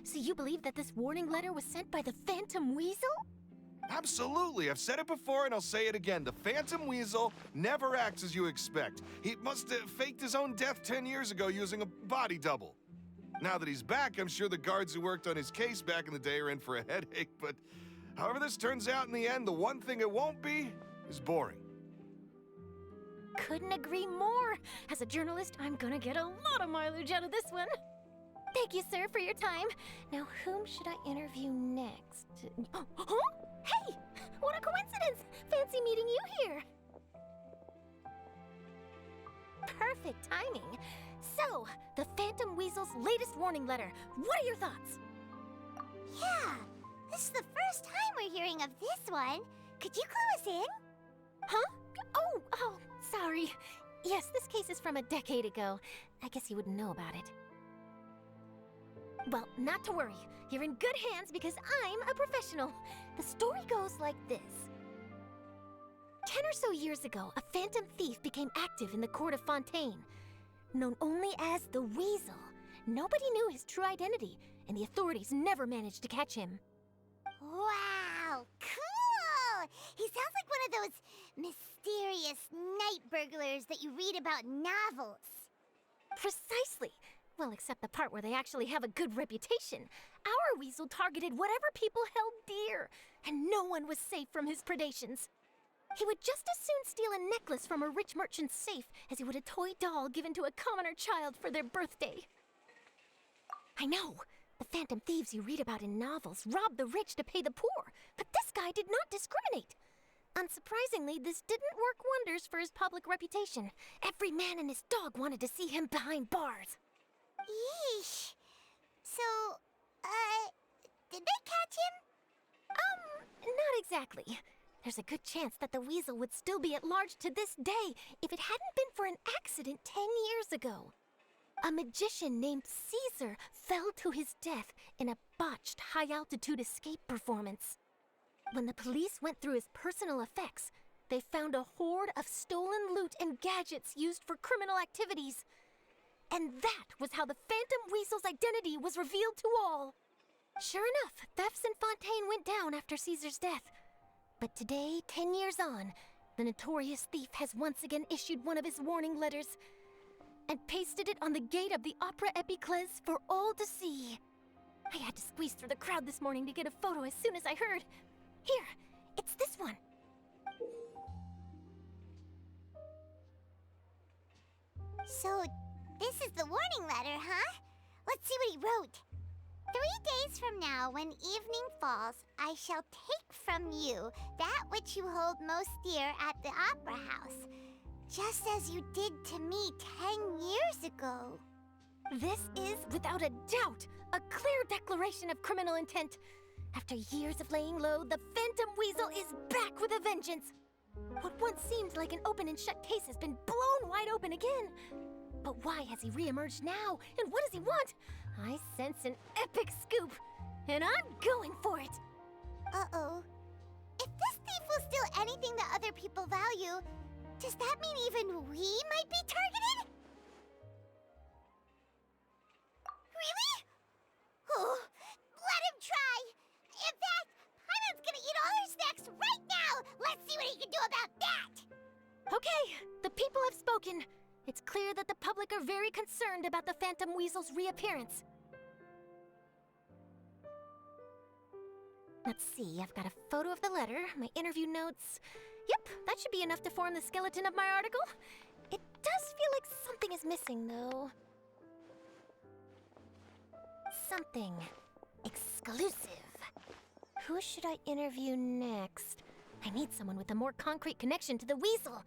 So you believe that this warning letter was sent by the Phantom Weasel? Absolutely. I've said it before and I'll say it again. The Phantom Weasel never acts as you expect. He must have faked his own death 10 years ago using a body double. Now that he's back, I'm sure the guards who worked on his case back in the day are in for a headache, but however this turns out in the end, the one thing it won't be is boring. Couldn't agree more. As a journalist, I'm gonna get a lot of mileage out of this one. Thank you, sir, for your time. Now, whom should I interview next? Huh? Hey! What a coincidence! Fancy meeting you here. Perfect timing. So, the Phantom Weasel's latest warning letter. What are your thoughts? Yeah, this is the first time we're hearing of this one. Could you clue us in? Huh? Oh, sorry. Yes, this case is from a decade ago. I guess you wouldn't know about it. Well, not to worry. You're in good hands because I'm a professional. The story goes like this. 10 or so years ago, a phantom thief became active in the court of Fontaine. Known only as the Weasel, nobody knew his true identity, and the authorities never managed to catch him. Wow, cool! He sounds like one of those mysterious night burglars that you read about in novels. Precisely. Well, except the part where they actually have a good reputation. Our Weasel targeted whatever people held dear, and no one was safe from his predations. He would just as soon steal a necklace from a rich merchant's safe as he would a toy doll given to a commoner child for their birthday. I know, the phantom thieves you read about in novels rob the rich to pay the poor, but this guy did not discriminate. Unsurprisingly, this didn't work wonders for his public reputation. Every man and his dog wanted to see him behind bars. Yeesh. So, did they catch him? Not exactly. There's a good chance that the Weasel would still be at large to this day if it hadn't been for an accident 10 years ago. A magician named Caesar fell to his death in a botched high-altitude escape performance. When the police went through his personal effects, they found a hoard of stolen loot and gadgets used for criminal activities. And that was how the Phantom Weasel's identity was revealed to all. Sure enough, thefts in Fontaine went down after Caesar's death. But today, 10 years on, the notorious thief has once again issued one of his warning letters and pasted it on the gate of the Opera Epiclese for all to see. I had to squeeze through the crowd this morning to get a photo as soon as I heard. Here, it's this one. So, this is the warning letter, huh? Let's see what he wrote. 3 days from now, when evening falls, I shall take from you that which you hold most dear at the Opera House, just as you did to me 10 years ago. This is, without a doubt, a clear declaration of criminal intent. After years of laying low, the Phantom Weasel is back with a vengeance. What once seemed like an open and shut case has been blown wide open again. But why has he re-emerged now, and what does he want? I sense an epic scoop, and I'm going for it. Uh-oh. If this thief will steal anything that other people value, does that mean even we might be targeted? Really? Oh, let him try. In fact, Paimon's gonna eat all her snacks right now. Let's see what he can do about that. Okay, the people have spoken. It's clear that the public are very concerned about the Phantom Weasel's reappearance. Let's see, I've got a photo of the letter, my interview notes. Yep, that should be enough to form the skeleton of my article. It does feel like something is missing, though. Something exclusive. Who should I interview next? I need someone with a more concrete connection to the Weasel.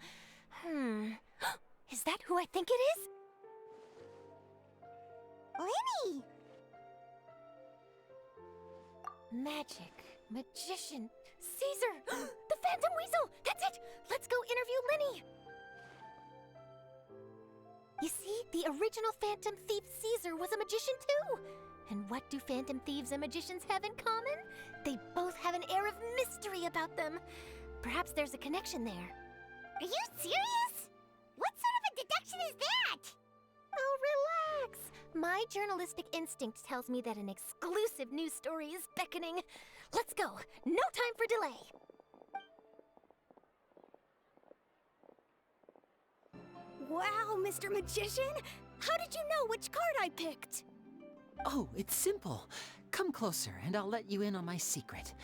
Is that who I think it is? Lyney! Magic, magician, Caesar! The Phantom Weasel! That's it! Let's go interview Lyney! You see, the original Phantom Thief Caesar was a magician too! And what do Phantom Thieves and magicians have in common? They both have an air of mystery about them. Perhaps there's a connection there. Are you serious? What sort of a deduction is that? Oh, relax. My journalistic instinct tells me that an exclusive news story is beckoning. Let's go. No time for delay. Wow, Mr. Magician! How did you know which card I picked? Oh, it's simple. Come closer and I'll let you in on my secret.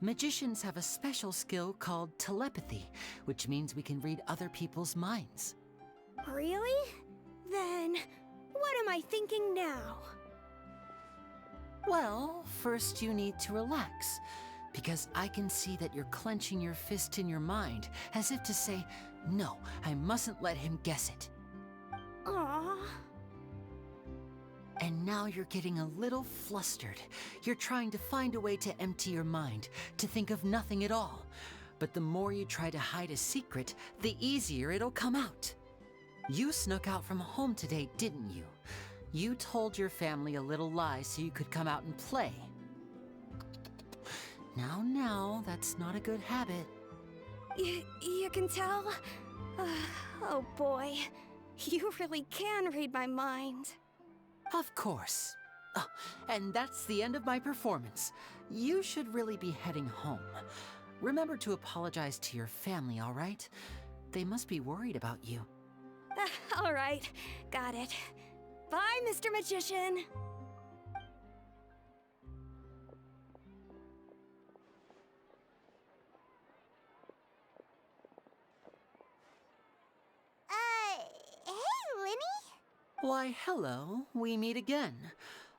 Magicians have a special skill called telepathy, which means we can read other people's minds. Really? Then, what am I thinking now? Well, first you need to relax, because I can see that you're clenching your fist in your mind, as if to say, no, I mustn't let him guess it. Aww. And now you're getting a little flustered. You're trying to find a way to empty your mind, to think of nothing at all. But the more you try to hide a secret, the easier it'll come out. You snuck out from home today, didn't you? You told your family a little lie so you could come out and play. Now, that's not a good habit. You can tell? Oh boy, you really can read my mind. Of course. Oh, and that's the end of my performance. You should really be heading home. Remember to apologize to your family, all right? They must be worried about you. All right, got it. Bye, Mr. Magician. Hey, Lyney? Why, hello. We meet again.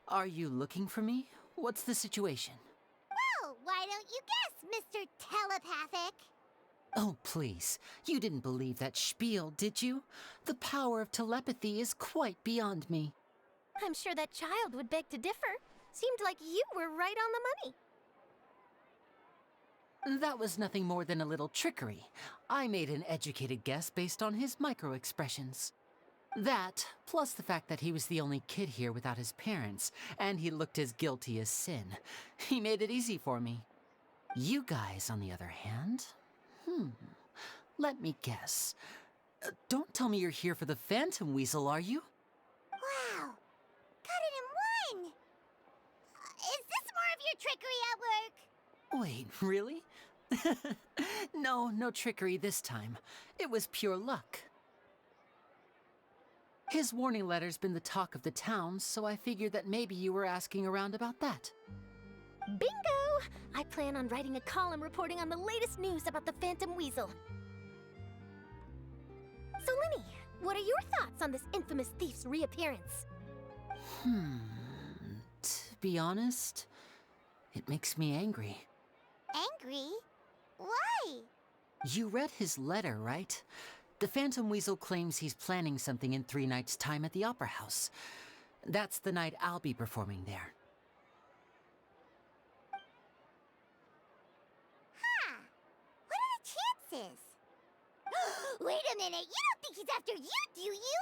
Are you looking for me? What's the situation? Well, why don't you guess, Mr. Telepathic? Oh, please. You didn't believe that spiel, did you? The power of telepathy is quite beyond me. I'm sure that child would beg to differ. Seemed like you were right on the money. That was nothing more than a little trickery. I made an educated guess based on his micro-expressions. That, plus the fact that he was the only kid here without his parents, and he looked as guilty as sin. He made it easy for me. You guys, on the other hand... let me guess. Don't tell me you're here for the Phantom Weasel, are you? Wow, got it in one! Is this more of your trickery at work? Wait, really? No trickery this time. It was pure luck. His warning letter's been the talk of the town, so I figured that maybe you were asking around about that. Bingo! I plan on writing a column reporting on the latest news about the Phantom Weasel. So, Lyney, what are your thoughts on this infamous thief's reappearance? To be honest, it makes me angry. Angry? Why? You read his letter, right? The Phantom Weasel claims he's planning something in 3 nights' time at the Opera House. That's the night I'll be performing there. Huh. What are the chances? Wait a minute, you don't think he's after you, do you?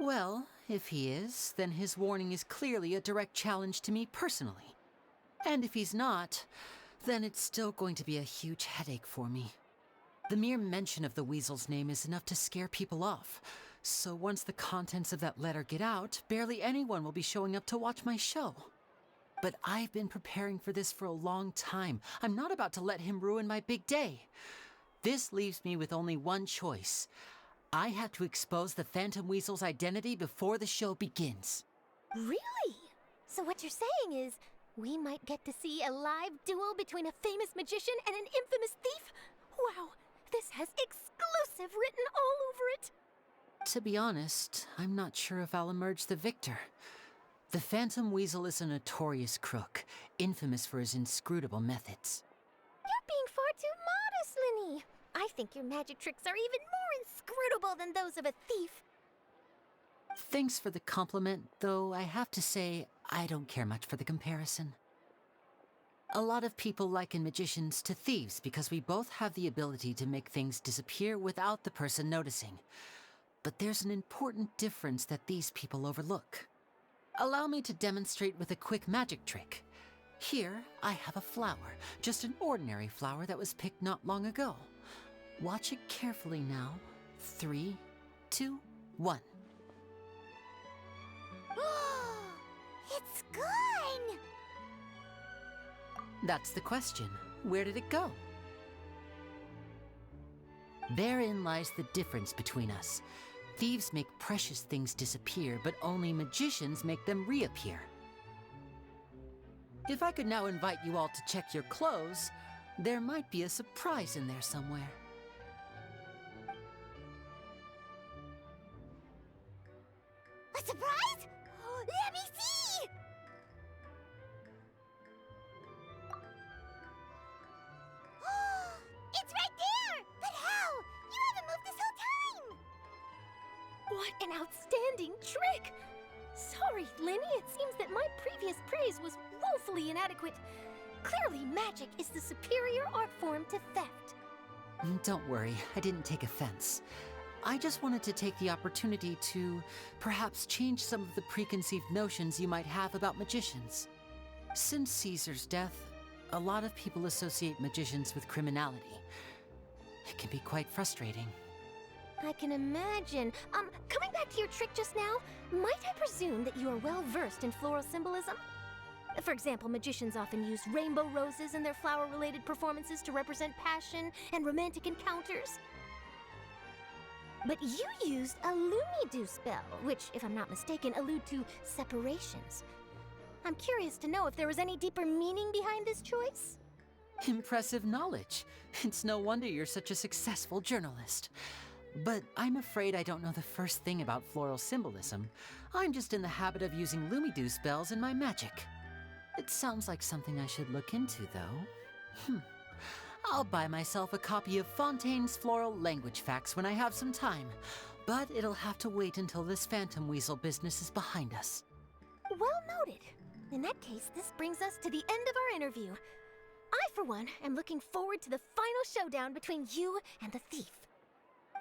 Well, if he is, then his warning is clearly a direct challenge to me personally. And if he's not, then it's still going to be a huge headache for me. The mere mention of the Weasel's name is enough to scare people off. So once the contents of that letter get out, barely anyone will be showing up to watch my show. But I've been preparing for this for a long time. I'm not about to let him ruin my big day. This leaves me with only one choice. I have to expose the Phantom Weasel's identity before the show begins. Really? So what you're saying is, we might get to see a live duel between a famous magician and an infamous thief? Wow, this has exclusive written all over it. To be honest, I'm not sure if I'll emerge the victor. The Phantom Weasel is a notorious crook, infamous for his inscrutable methods. You're being far too modest, Lyney. I think your magic tricks are even more inscrutable than those of a thief. Thanks for the compliment, though I have to say, I don't care much for the comparison. A lot of people liken magicians to thieves because we both have the ability to make things disappear without the person noticing. But there's an important difference that these people overlook. Allow me to demonstrate with a quick magic trick. Here, I have a flower, just an ordinary flower that was picked not long ago. Watch it carefully now. 3, 2, 1. It's gone! That's the question. Where did it go? Therein lies the difference between us. Thieves make precious things disappear, but only magicians make them reappear. If I could now invite you all to check your clothes, there might be a surprise in there somewhere. A surprise? Let me see! It's right there! But how? You haven't moved this whole time! What an outstanding trick! Sorry, Lyney, it seems that my previous praise was woefully inadequate. Clearly, magic is the superior art form to theft. Don't worry, I didn't take offense. I just wanted to take the opportunity to perhaps change some of the preconceived notions you might have about magicians. Since Caesar's death, a lot of people associate magicians with criminality. It can be quite frustrating. I can imagine. Coming back to your trick just now, might I presume that you are well versed in floral symbolism? For example, magicians often use rainbow roses in their flower-related performances to represent passion and romantic encounters. But you used a Lumidu spell, which, if I'm not mistaken, allude to separations. I'm curious to know if there was any deeper meaning behind this choice? Impressive knowledge. It's no wonder you're such a successful journalist. But I'm afraid I don't know the first thing about floral symbolism. I'm just in the habit of using Lumidu spells in my magic. It sounds like something I should look into, though. I'll buy myself a copy of Fontaine's Floral Language Facts when I have some time, but it'll have to wait until this phantom weasel business is behind us. Well noted. In that case, this brings us to the end of our interview. I, for one, am looking forward to the final showdown between you and the thief.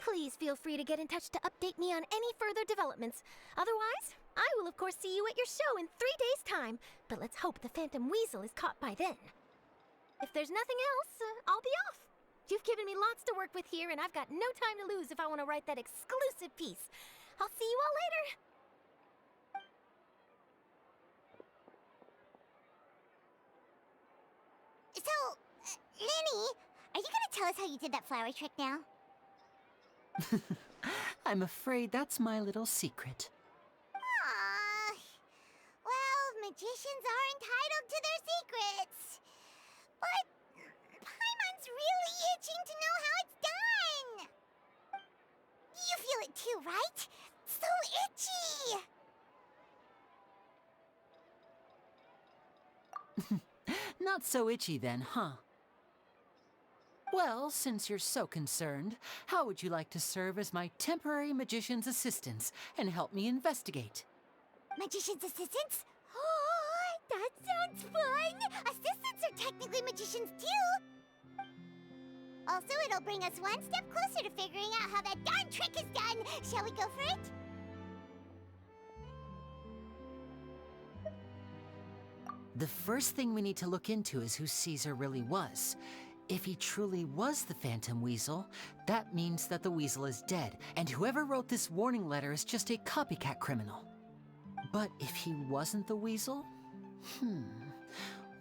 Please feel free to get in touch to update me on any further developments. Otherwise, I will of course see you at your show in 3 days' time, but let's hope the Phantom Weasel is caught by then. If there's nothing else, I'll be off. You've given me lots to work with here, and I've got no time to lose if I want to write that exclusive piece. I'll see you all later. So, Lyney, are you gonna tell us how you did that flower trick now? I'm afraid that's my little secret. Aww. Well, magicians are entitled to their secrets. But Paimon's really itching to know how it's done. You feel it too, right? So itchy. Not so itchy then, huh? Well, since you're so concerned, how would you like to serve as my temporary magician's assistants and help me investigate? Magician's assistants? Oh, that sounds fun! Assistants are technically magicians too! Also, it'll bring us one step closer to figuring out how that darn trick is done! Shall we go for it? The first thing we need to look into is who Caesar really was. If he truly was the Phantom Weasel, that means that the Weasel is dead, and whoever wrote this warning letter is just a copycat criminal. But if he wasn't the Weasel?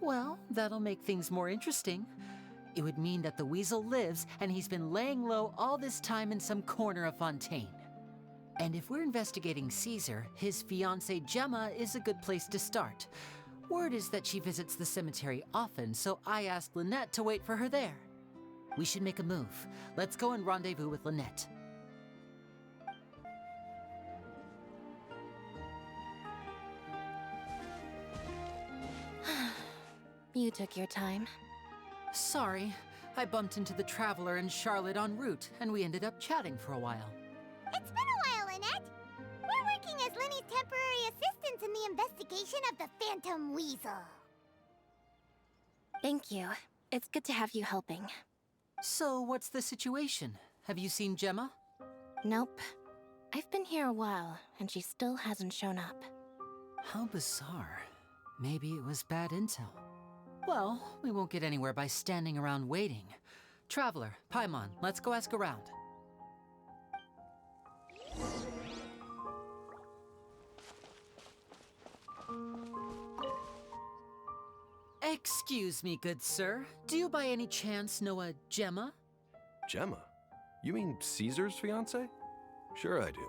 Well, that'll make things more interesting. It would mean that the Weasel lives, and he's been laying low all this time in some corner of Fontaine. And if we're investigating Caesar, his fiancée Gemma is a good place to start. Word is that she visits the cemetery often, so I asked Lynette to wait for her there. We should make a move. Let's go and rendezvous with Lynette. You took your time. Sorry, I bumped into the Traveler and Charlotte en route, and we ended up chatting for a while. It's been a while, Lynette. We're working as Lyney's temporary assistants in the investigation of the Phantom Weasel. Thank you. It's good to have you helping. So, what's the situation? Have you seen Gemma? Nope. I've been here a while, and she still hasn't shown up. How bizarre. Maybe it was bad intel. Well, we won't get anywhere by standing around waiting. Traveler, Paimon, let's go ask around. Excuse me, good sir. Do you by any chance know a Gemma? Gemma? You mean Caesar's fiance? Sure I do.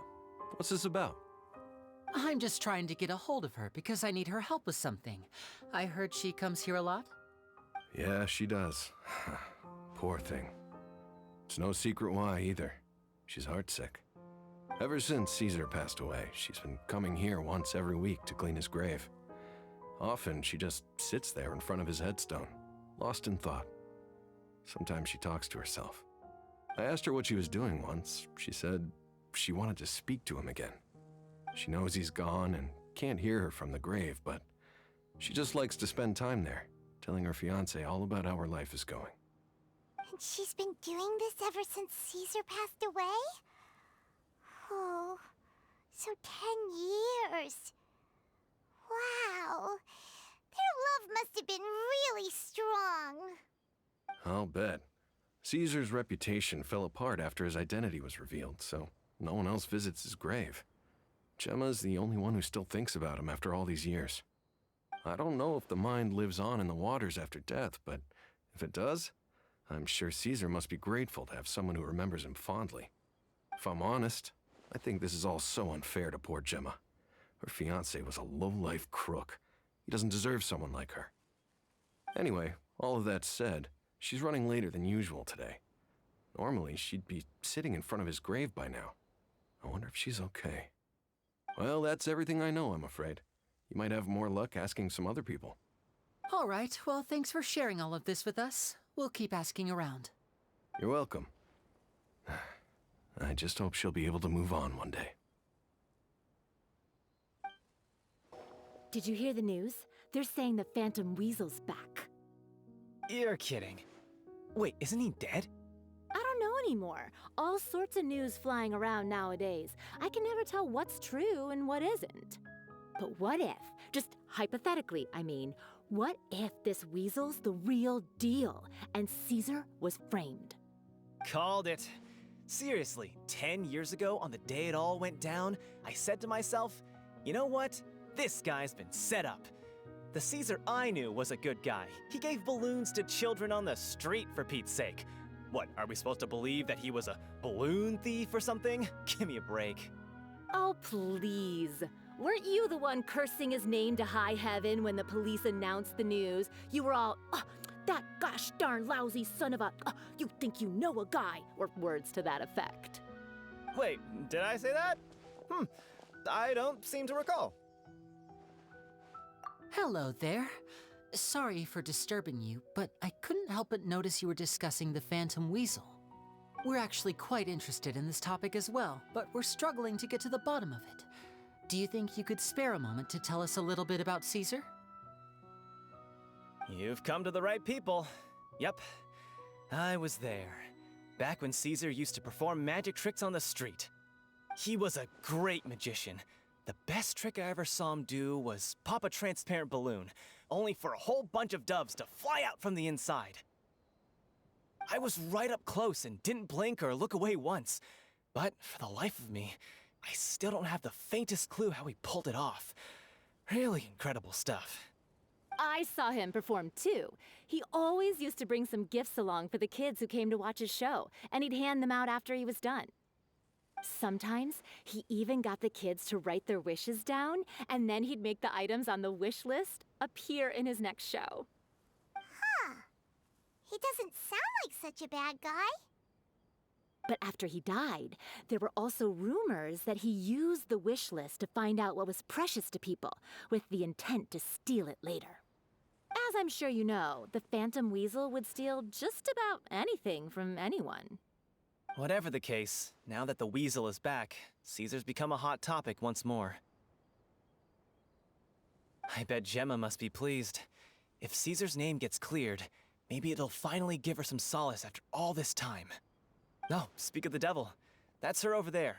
What's this about? I'm just trying to get a hold of her because I need her help with something. I heard she comes here a lot. Yeah, she does. Poor thing. It's no secret why either. She's heartsick. Ever since Caesar passed away, she's been coming here once every week to clean his grave. Often, she just sits there in front of his headstone, lost in thought. Sometimes she talks to herself. I asked her what she was doing once. She said she wanted to speak to him again. She knows he's gone and can't hear her from the grave, but she just likes to spend time there, telling her fiancé all about how her life is going. And she's been doing this ever since Caesar passed away? Oh, so 10 years. Wow. Their love must have been really strong. I'll bet. Caesar's reputation fell apart after his identity was revealed, so no one else visits his grave. Gemma's the only one who still thinks about him after all these years. I don't know if the mind lives on in the waters after death, but if it does, I'm sure Caesar must be grateful to have someone who remembers him fondly. If I'm honest, I think this is all so unfair to poor Gemma. Her fiancé was a low-life crook. He doesn't deserve someone like her. Anyway, all of that said, she's running later than usual today. Normally, she'd be sitting in front of his grave by now. I wonder if she's okay. Well, that's everything I know, I'm afraid. You might have more luck asking some other people. All right, well, thanks for sharing all of this with us. We'll keep asking around. You're welcome. I just hope she'll be able to move on one day. Did you hear the news? They're saying the Phantom Weasel's back. You're kidding. Wait, isn't he dead? I don't know anymore. All sorts of news flying around nowadays. I can never tell what's true and what isn't. But what if, just hypothetically, I mean, what if this weasel's the real deal and Caesar was framed? Called it. Seriously, 10 years ago, on the day it all went down, I said to myself, you know what? This guy's been set up. The Caesar I knew was a good guy. He gave balloons to children on the street, for Pete's sake. What, are we supposed to believe that he was a balloon thief or something? Give me a break. Oh, please. Weren't you the one cursing his name to high heaven when the police announced the news? You were all, "Oh, that gosh darn lousy son of a, you think you know a guy," or words to that effect. Wait, did I say that? I don't seem to recall. Hello there. Sorry for disturbing you, but I couldn't help but notice you were discussing the Phantom Weasel. We're actually quite interested in this topic as well, but we're struggling to get to the bottom of it. Do you think you could spare a moment to tell us a little bit about Caesar? You've come to the right people. Yep, I was there. Back when Caesar used to perform magic tricks on the street. He was a great magician. The best trick I ever saw him do was pop a transparent balloon, only for a whole bunch of doves to fly out from the inside. I was right up close and didn't blink or look away once, but for the life of me, I still don't have the faintest clue how he pulled it off. Really incredible stuff. I saw him perform too. He always used to bring some gifts along for the kids who came to watch his show, and he'd hand them out after he was done. Sometimes he even got the kids to write their wishes down, and then he'd make the items on the wish list appear in his next show. Huh. He doesn't sound like such a bad guy. But after he died, there were also rumors that he used the wish list to find out what was precious to people, with the intent to steal it later. As I'm sure you know, the Phantom Weasel would steal just about anything from anyone. Whatever the case, now that the Weasel is back, Caesar's become a hot topic once more. I bet Gemma must be pleased. If Caesar's name gets cleared, maybe it'll finally give her some solace after all this time. No, speak of the devil. That's her over there.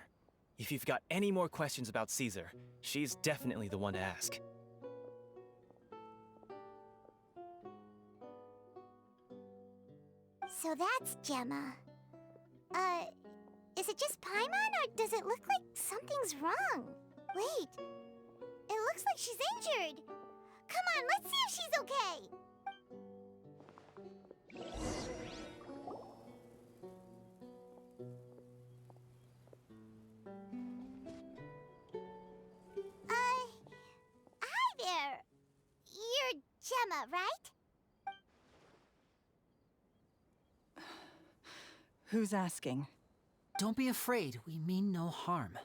If you've got any more questions about Caesar, she's definitely the one to ask. So that's Gemma. Is it just Paimon, or does it look like something's wrong? Wait, it looks like she's injured. Come on, let's see if she's okay. Gemma, right? Who's asking? Don't be afraid, we mean no harm.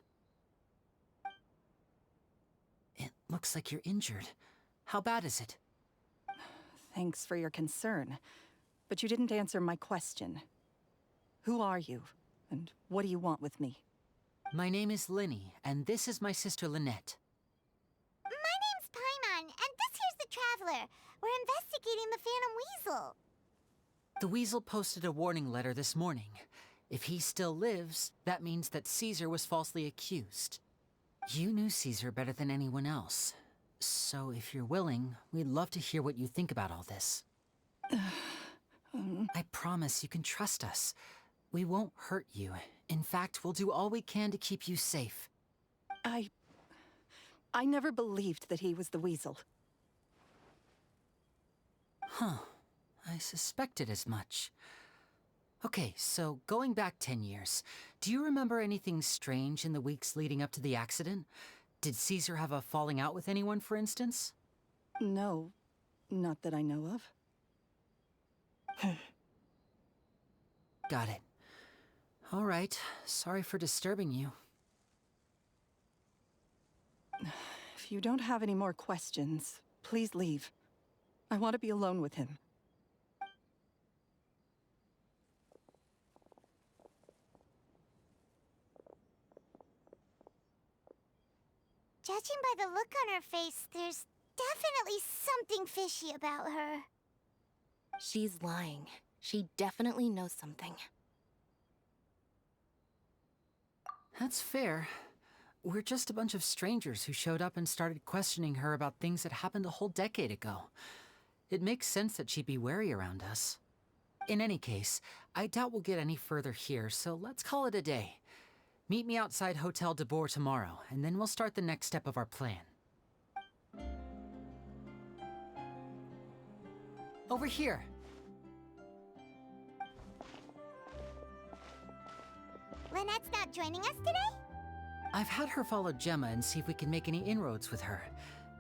It looks like you're injured. How bad is it? Thanks for your concern, but you didn't answer my question. Who are you, and what do you want with me? My name is Lyney, and this is my sister Lynette. My name's Paimon, and this here's the Traveler. We're investigating the Phantom Weasel. The Weasel posted a warning letter this morning. If he still lives, that means that Caesar was falsely accused. You knew Caesar better than anyone else. So if you're willing, we'd love to hear what you think about all this. I promise you can trust us. We won't hurt you. In fact, we'll do all we can to keep you safe. I never believed that he was the Weasel. Huh. I suspected as much. Okay, so going back 10 years, do you remember anything strange in the weeks leading up to the accident? Did Caesar have a falling out with anyone, for instance? No, not that I know of. Got it. All right, sorry for disturbing you. If you don't have any more questions, please leave. I want to be alone with him. Judging by the look on her face, there's definitely something fishy about her. She's lying. She definitely knows something. That's fair. We're just a bunch of strangers who showed up and started questioning her about things that happened a whole decade ago. It makes sense that she'd be wary around us. In any case, I doubt we'll get any further here, so let's call it a day. Meet me outside Hotel de Boer tomorrow, and then we'll start the next step of our plan. Over here. Lynette's not joining us today? I've had her follow Gemma and see if we can make any inroads with her.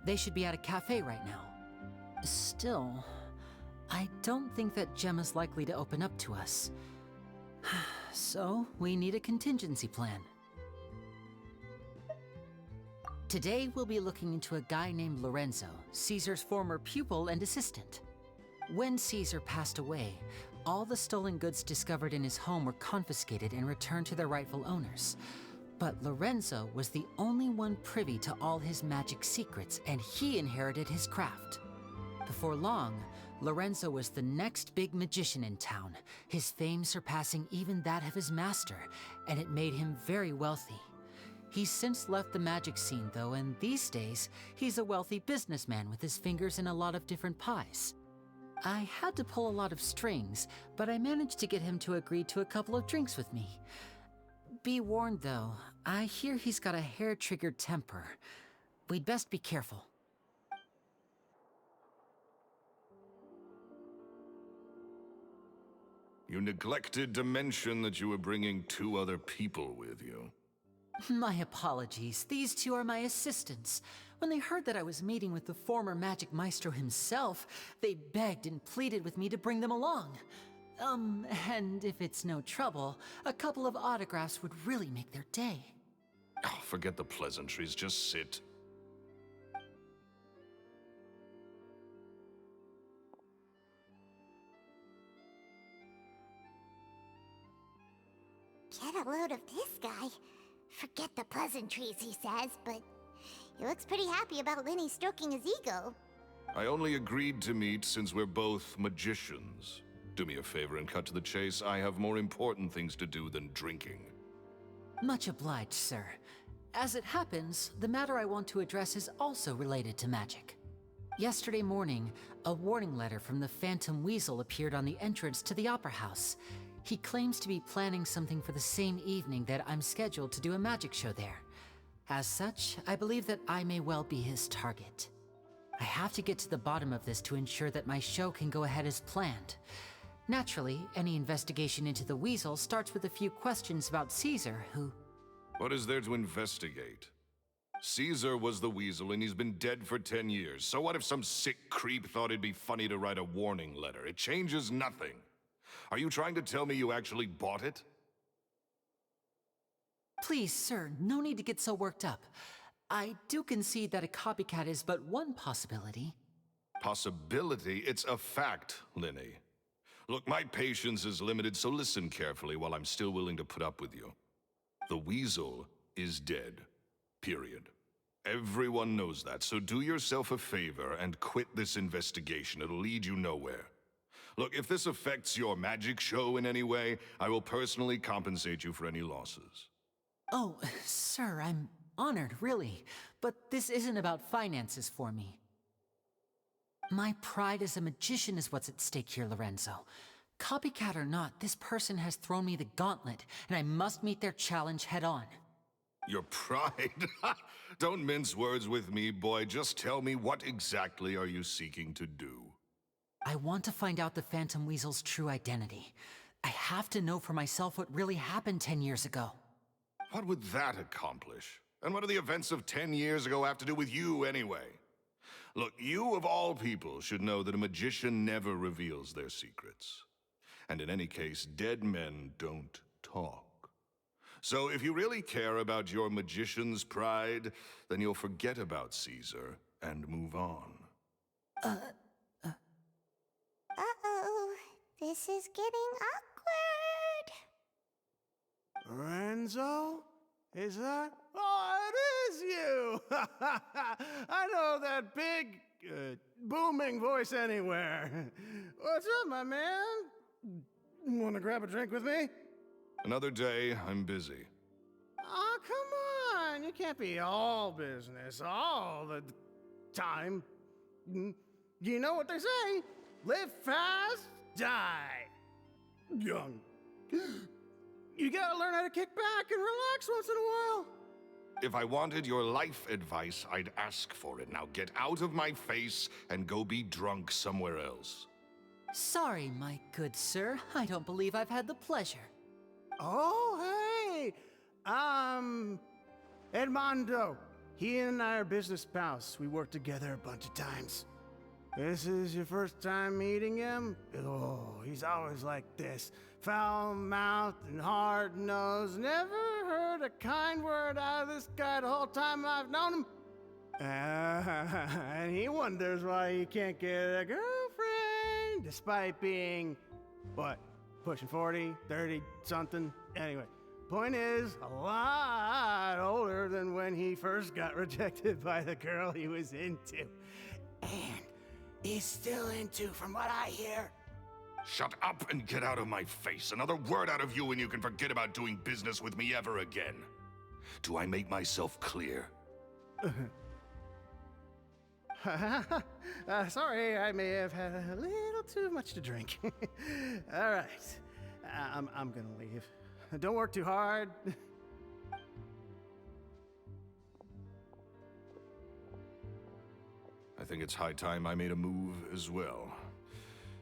They should be at a cafe right now. Still, I don't think that Gemma's likely to open up to us. So, we need a contingency plan. Today, we'll be looking into a guy named Lorenzo, Caesar's former pupil and assistant. When Caesar passed away, all the stolen goods discovered in his home were confiscated and returned to their rightful owners. But Lorenzo was the only one privy to all his magic secrets, and he inherited his craft. Before long, Lorenzo was the next big magician in town, his fame surpassing even that of his master, and it made him very wealthy. He's since left the magic scene, though, and these days, he's a wealthy businessman with his fingers in a lot of different pies. I had to pull a lot of strings, but I managed to get him to agree to a couple of drinks with me. Be warned, though, I hear he's got a hair-triggered temper. We'd best be careful. You neglected to mention that you were bringing 2 other people with you. My apologies. These 2 are my assistants. When they heard that I was meeting with the former magic maestro himself, they begged and pleaded with me to bring them along. And if it's no trouble, a couple of autographs would really make their day. Oh, forget the pleasantries, just sit. Get a load of this guy. Forget the pleasantries, he says, but he looks pretty happy about Lyney stroking his ego. I only agreed to meet since we're both magicians. Do me a favor and cut to the chase. I have more important things to do than drinking. Much obliged, sir. As it happens, the matter I want to address is also related to magic. Yesterday morning, a warning letter from the Phantom Weasel appeared on the entrance to the Opera House. He claims to be planning something for the same evening that I'm scheduled to do a magic show there. As such, I believe that I may well be his target. I have to get to the bottom of this to ensure that my show can go ahead as planned. Naturally, any investigation into the Weasel starts with a few questions about Caesar, who... What is there to investigate? Caesar was the weasel, and he's been dead for 10 years. So what if some sick creep thought it'd be funny to write a warning letter? It changes nothing. Are you trying to tell me you actually bought it? Please, sir, no need to get so worked up. I do concede that a copycat is but one possibility. Possibility? It's a fact, Lyney. Look, my patience is limited, so listen carefully while I'm still willing to put up with you. The weasel is dead. Period. Everyone knows that, so do yourself a favor and quit this investigation. It'll lead you nowhere. Look, if this affects your magic show in any way, I will personally compensate you for any losses. Oh, sir, I'm honored, really. But this isn't about finances for me. My pride as a magician is what's at stake here, Lorenzo. Copycat or not, this person has thrown me the gauntlet, and I must meet their challenge head on. Your pride? Don't mince words with me, boy. Just tell me, what exactly are you seeking to do? I want to find out the Phantom Weasel's true identity. I have to know for myself what really happened 10 years ago. What would that accomplish? And what do the events of 10 years ago have to do with you, anyway? Look, you of all people should know that a magician never reveals their secrets. And in any case, dead men don't talk. So if you really care about your magician's pride, then you'll forget about Caesar and move on. Uh-oh. This is getting awkward. Lorenzo? Is that? Oh, it is you! I know that big, booming voice anywhere. What's up, my man? Wanna grab a drink with me? Another day, I'm busy. Oh, come on! You can't be all business all the time. You know what they say? Live fast, die young. You gotta learn how to kick back and relax once in a while. If I wanted your life advice, I'd ask for it. Now get out of my face and go be drunk somewhere else. Sorry, my good sir. I don't believe I've had the pleasure. Oh, hey! Edmondo. He and I are business pals. We worked together a bunch of times. This is your first time meeting him? Oh, he's always like this. Foul-mouthed and hard-nosed. Never heard a kind word out of this guy the whole time I've known him. And he wonders why he can't get a girlfriend, despite being, what, pushing 40, 30, something? Anyway, point is, a lot older than when he first got rejected by the girl he was into. And he's still into, from what I hear. Shut up and get out of my face. Another word out of you and you can forget about doing business with me ever again. Do I make myself clear? Sorry, I may have had a little too much to drink. All right, I'm gonna leave. Don't work too hard. I think it's high time I made a move as well.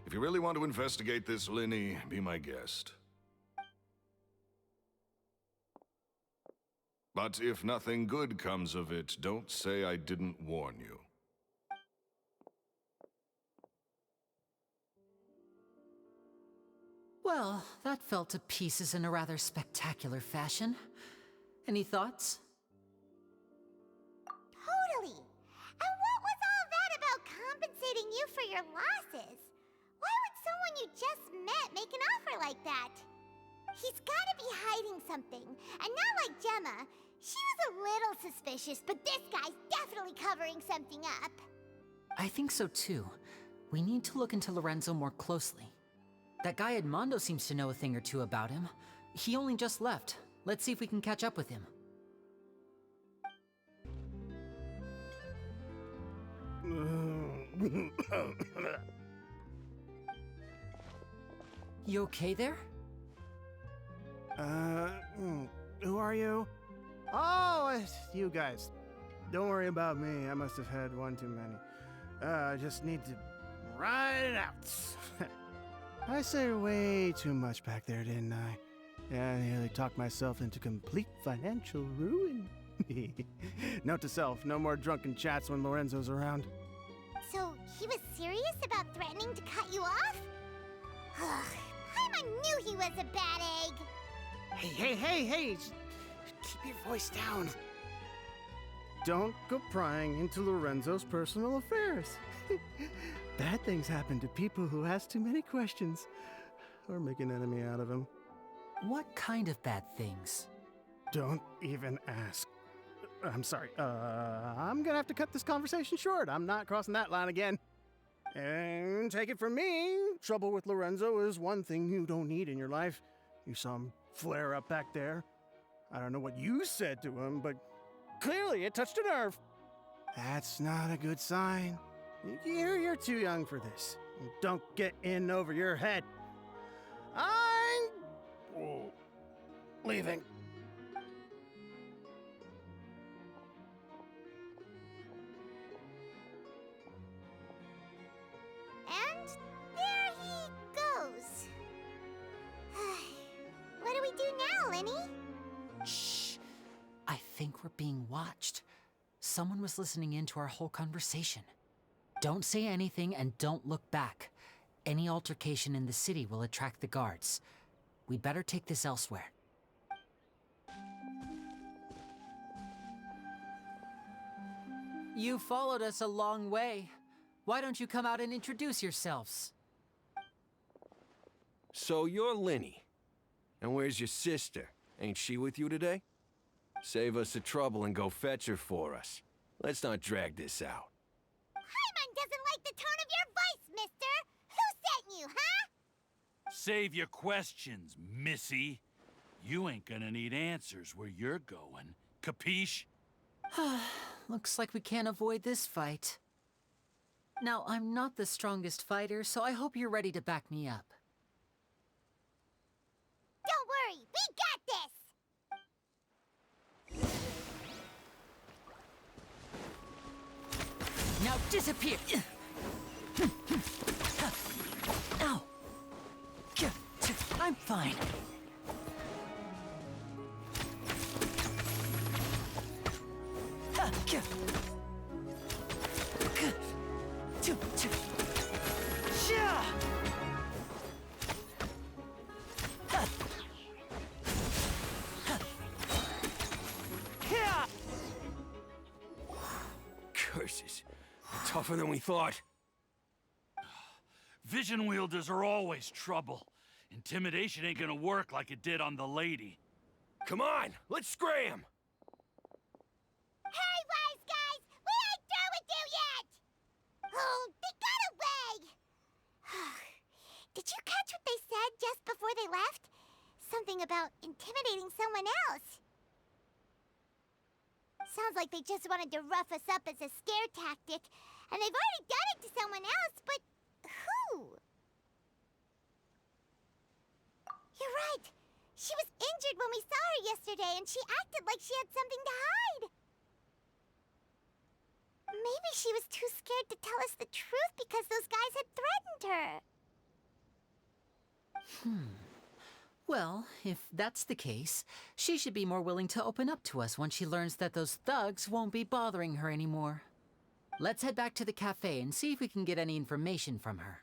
If you really want to investigate this, Lyney, be my guest. But if nothing good comes of it, don't say I didn't warn you. Well, that fell to pieces in a rather spectacular fashion. Any thoughts? Totally. And what was all that about compensating you for your losses? Why would someone you just met make an offer like that? He's gotta be hiding something. And not like Gemma. She was a little suspicious, but this guy's definitely covering something up. I think so too. We need to look into Lorenzo more closely. That guy Edmondo seems to know a thing or two about him. He only just left. Let's see if we can catch up with him. You okay there? Who are you? Oh, it's you guys. Don't worry about me. I must have had one too many. I just need to ride it out. I said way too much back there, didn't I? Yeah, I nearly talked myself into complete financial ruin. Note to self, no more drunken chats when Lorenzo's around. So, he was serious about threatening to cut you off? Paimon knew he was a bad egg! Hey! Keep your voice down. Don't go prying into Lorenzo's personal affairs. Bad things happen to people who ask too many questions or make an enemy out of him. What kind of bad things? Don't even ask. I'm sorry. I'm gonna have to cut this conversation short. I'm not crossing that line again. And take it from me, trouble with Lorenzo is one thing you don't need in your life. You saw him flare up back there. I don't know what you said to him, but clearly it touched a nerve. That's not a good sign. You're too young for this. Don't get in over your head. I'm leaving. And there he goes. What do we do now, Lyney? Shh! I think we're being watched. Someone was listening in to our whole conversation. Don't say anything and don't look back. Any altercation in the city will attract the guards. We'd better take this elsewhere. You followed us a long way. Why don't you come out and introduce yourselves? So you're Lyney. And where's your sister? Ain't she with you today? Save us the trouble and go fetch her for us. Let's not drag this out. Paimon doesn't like the tone of your voice, mister! Who sent you, huh? Save your questions, missy. You ain't gonna need answers where you're going. Capiche? Looks like we can't avoid this fight. Now, I'm not the strongest fighter, so I hope you're ready to back me up. Don't worry, we got this! Now disappear! Ow! I'm fine. Curses. Tougher than we thought. Vision wielders are always trouble. Intimidation ain't gonna work like it did on the lady. Come on, let's scram! Hey, wise guys! We ain't through with you yet! Oh, they got away! Did you catch what they said just before they left? Something about intimidating someone else. Sounds like they just wanted to rough us up as a scare tactic, and they've already done it to someone else, but who? You're right. She was injured when we saw her yesterday, and she acted like she had something to hide. Maybe she was too scared to tell us the truth because those guys had threatened her. Well, if that's the case, she should be more willing to open up to us once she learns that those thugs won't be bothering her anymore. Let's head back to the cafe and see if we can get any information from her.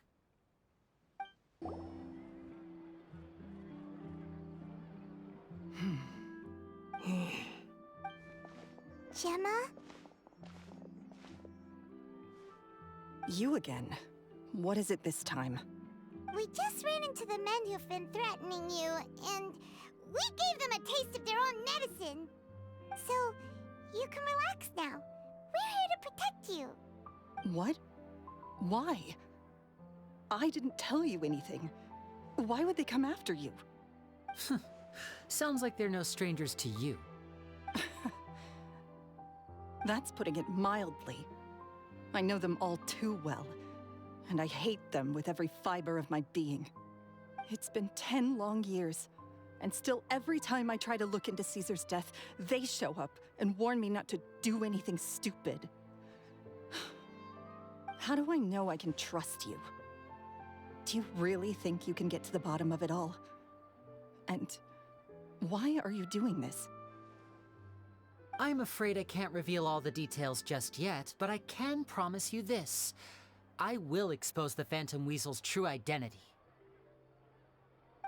Gemma? You again. What is it this time? We just ran into the men who've been threatening you, and we gave them a taste of their own medicine. So, you can relax now. We're here to protect you. What? Why? I didn't tell you anything. Why would they come after you? Sounds like they're no strangers to you. That's putting it mildly. I know them all too well, and I hate them with every fiber of my being. It's been 10 long years, and still every time I try to look into Caesar's death, they show up and warn me not to do anything stupid. How do I know I can trust you? Do you really think you can get to the bottom of it all? And why are you doing this? I'm afraid I can't reveal all the details just yet, but I can promise you this. I will expose the Phantom Weasel's true identity.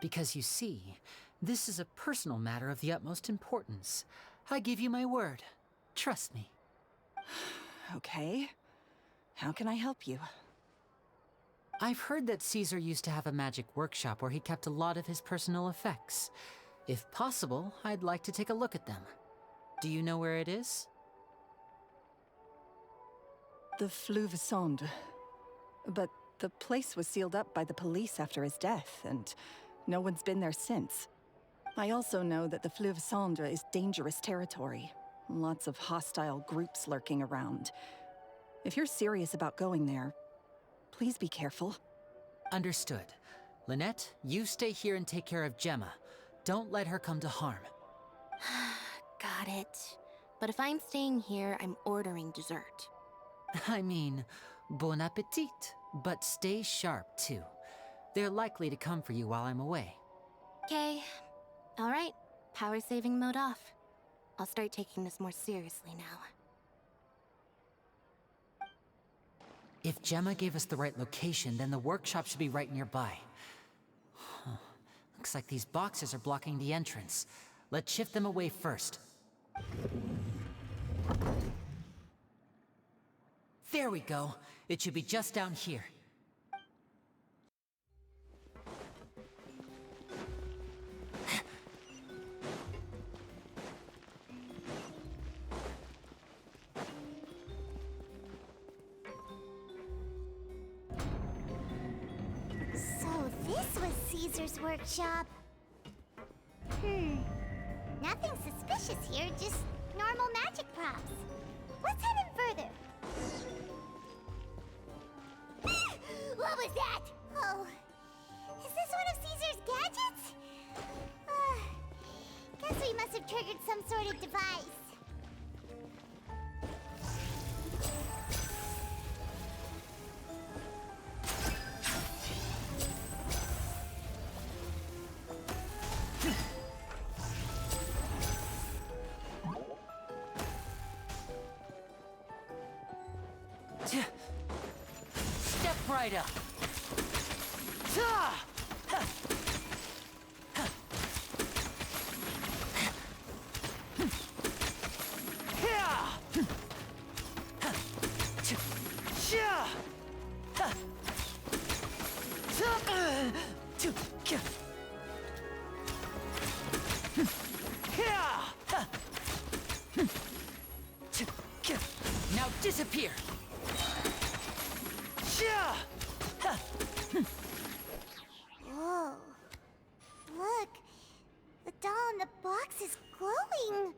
Because you see, this is a personal matter of the utmost importance. I give you my word. Trust me. Okay. How can I help you? I've heard that Caesar used to have a magic workshop where he kept a lot of his personal effects. If possible, I'd like to take a look at them. Do you know where it is? The Fleuve Sonde. But the place was sealed up by the police after his death, and no one's been there since. I also know that the Fleuve Sonde is dangerous territory. Lots of hostile groups lurking around. If you're serious about going there, please be careful. Understood. Lynette, you stay here and take care of Gemma. Don't let her come to harm. Got it. But if I'm staying here, I'm ordering dessert. I mean, bon appetit. But stay sharp, too. They're likely to come for you while I'm away. Okay. All right. Power saving mode off. I'll start taking this more seriously now. If Gemma gave us the right location, then the workshop should be right nearby. Huh. Looks like these boxes are blocking the entrance. Let's shift them away first. There we go. It should be just down here. So this was Caesar's workshop. Nothing suspicious here, just normal magic props. Let's head in further. What was that? Oh, is this one of Caesar's gadgets? Guess we must have triggered some sort of device. Step right up. Now disappear. Whoa. Look, the doll in the box is glowing.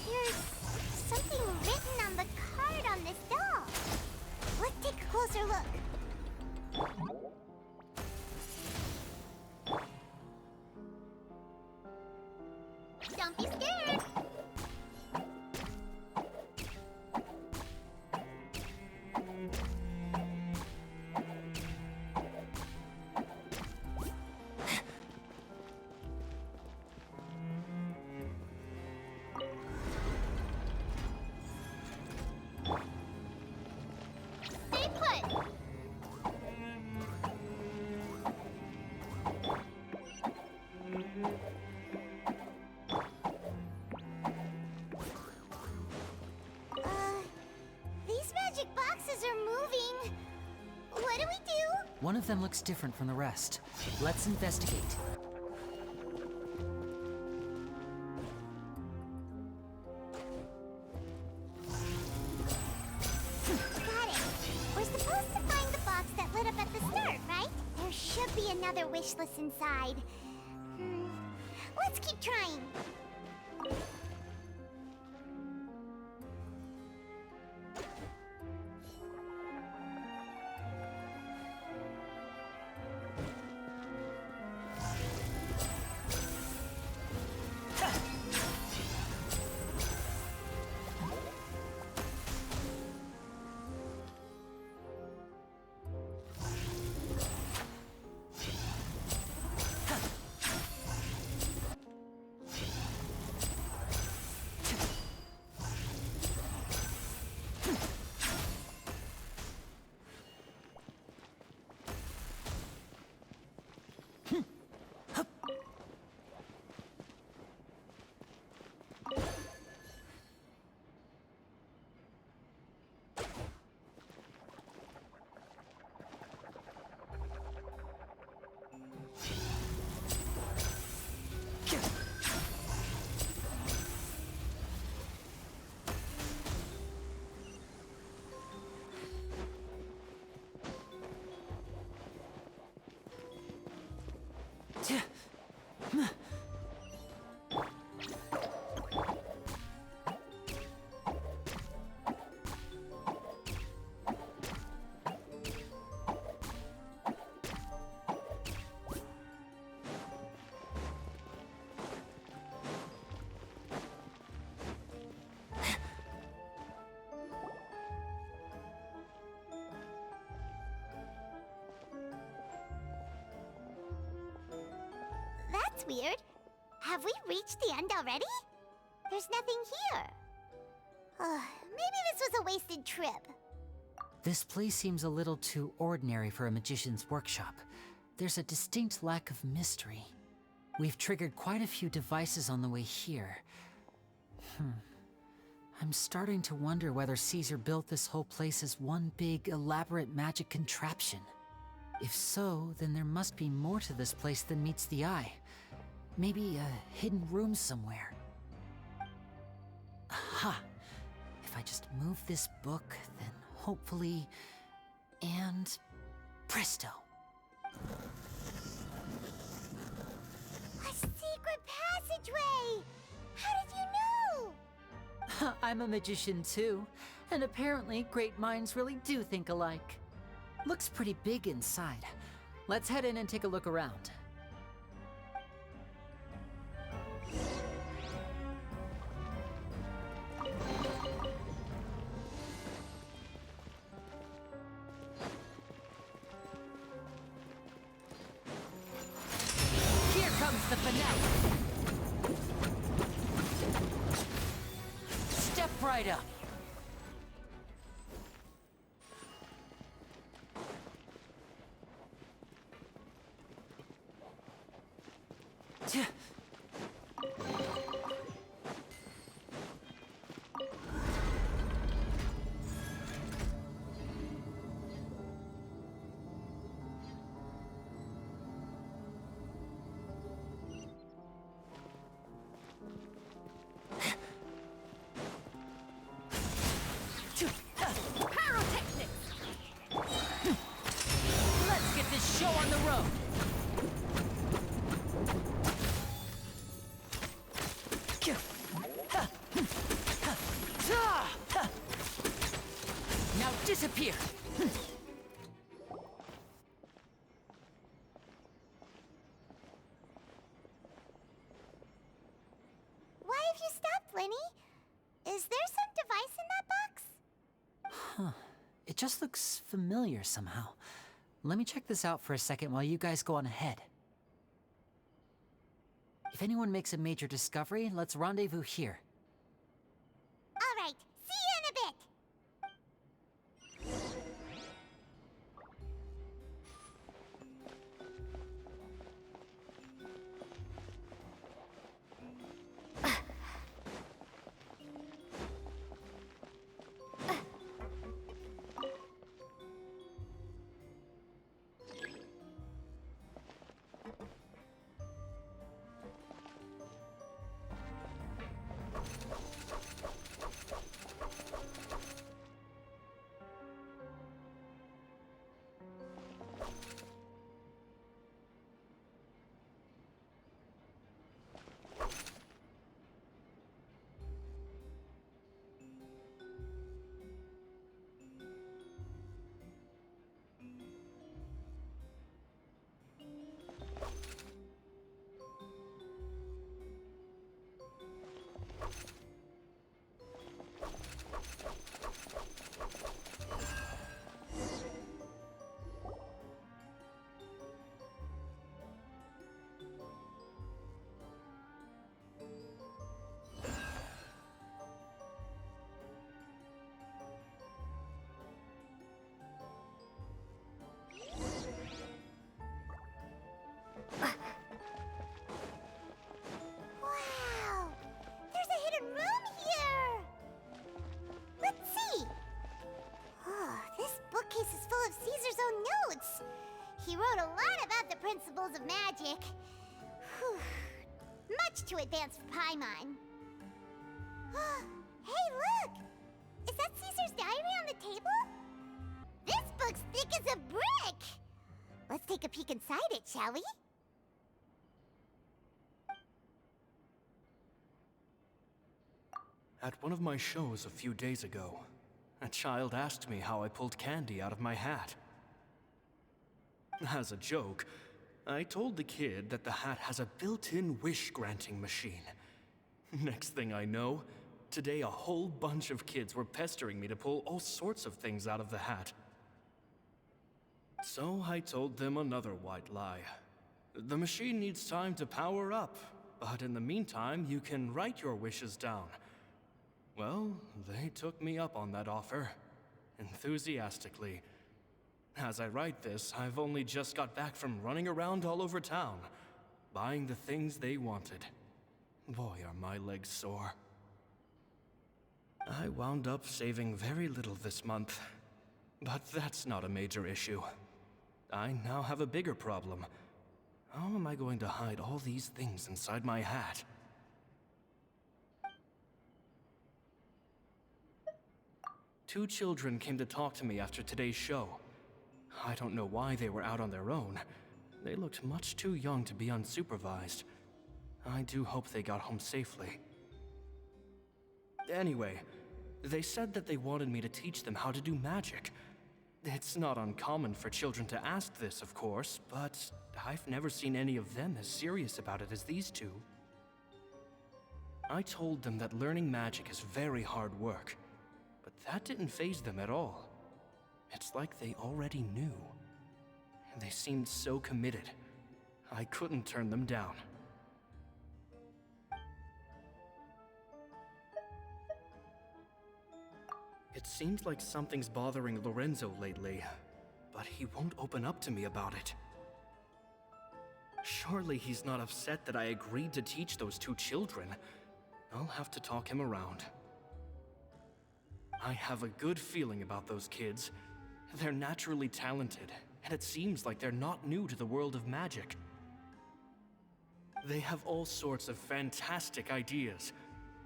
There's something written on the card on this doll. Let's take a closer look. Don't be scared. Stay put. These magic boxes are moving. What do we do? One of them looks different from the rest. Let's investigate. Got it. We're supposed to find the box that lit up at the start, right? There should be another wish list inside. Let's keep trying. That's weird. Have we reached the end already? There's nothing here. Maybe this was a wasted trip. This place seems a little too ordinary for a magician's workshop. There's a distinct lack of mystery. We've triggered quite a few devices on the way here. I'm starting to wonder whether Caesar built this whole place as one big, elaborate magic contraption. If so, then there must be more to this place than meets the eye. Maybe a hidden room somewhere. Aha! If I just move this book, then hopefully... and... presto! A secret passageway! How did you know? I'm a magician too, and apparently great minds really do think alike. Looks pretty big inside. Let's head in and take a look around. Here comes the finale! Step right up. Let's get this show on the road. Now disappear. Why have you stopped, Lyney? Is there some device in that box? Huh. It just looks familiar somehow. Let me check this out for a second while you guys go on ahead. If anyone makes a major discovery, let's rendezvous here. All right, see you in a bit. Wow! There's a hidden room here! Let's see! Oh, this bookcase is full of Caesar's own notes! He wrote a lot about the principles of magic. Whew. Much too advanced for Paimon. Hey, look! Is that Caesar's diary on the table? This book's thick as a brick! Let's take a peek inside it, shall we? At one of my shows a few days ago, a child asked me how I pulled candy out of my hat. As a joke, I told the kid that the hat has a built-in wish-granting machine. Next thing I know, today a whole bunch of kids were pestering me to pull all sorts of things out of the hat. So I told them another white lie. The machine needs time to power up, but in the meantime, you can write your wishes down. Well, they took me up on that offer, enthusiastically. As I write this, I've only just got back from running around all over town, buying the things they wanted. Boy, are my legs sore. I wound up saving very little this month, but that's not a major issue. I now have a bigger problem. How am I going to hide all these things inside my hat? Two children came to talk to me after today's show. I don't know why they were out on their own. They looked much too young to be unsupervised. I do hope they got home safely. Anyway, they said that they wanted me to teach them how to do magic. It's not uncommon for children to ask this, of course, but I've never seen any of them as serious about it as these two. I told them that learning magic is very hard work, but that didn't faze them at all. It's like they already knew. They seemed so committed. I couldn't turn them down. It seems like something's bothering Lorenzo lately, but he won't open up to me about it. Surely he's not upset that I agreed to teach those two children. I'll have to talk him around. I have a good feeling about those kids. They're naturally talented, and it seems like they're not new to the world of magic. They have all sorts of fantastic ideas.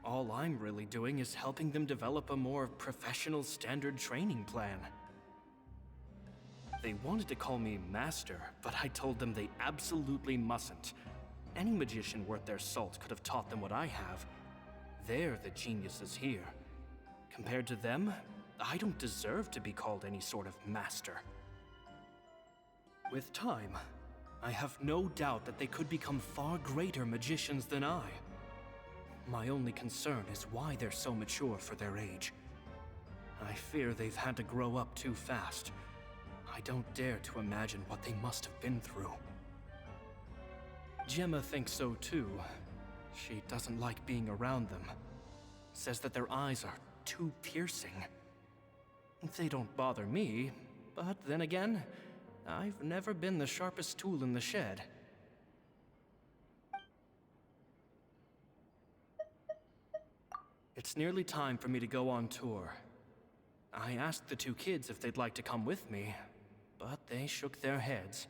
All I'm really doing is helping them develop a more professional standard training plan. They wanted to call me Master, but I told them they absolutely mustn't. Any magician worth their salt could have taught them what I have. They're the geniuses here. Compared to them, I don't deserve to be called any sort of Master. With time, I have no doubt that they could become far greater magicians than I. My only concern is why they're so mature for their age. I fear they've had to grow up too fast. I don't dare to imagine what they must have been through. Gemma thinks so too. She doesn't like being around them. Says that their eyes are too piercing. They don't bother me, but then again, I've never been the sharpest tool in the shed. It's nearly time for me to go on tour. I asked the two kids if they'd like to come with me, but they shook their heads.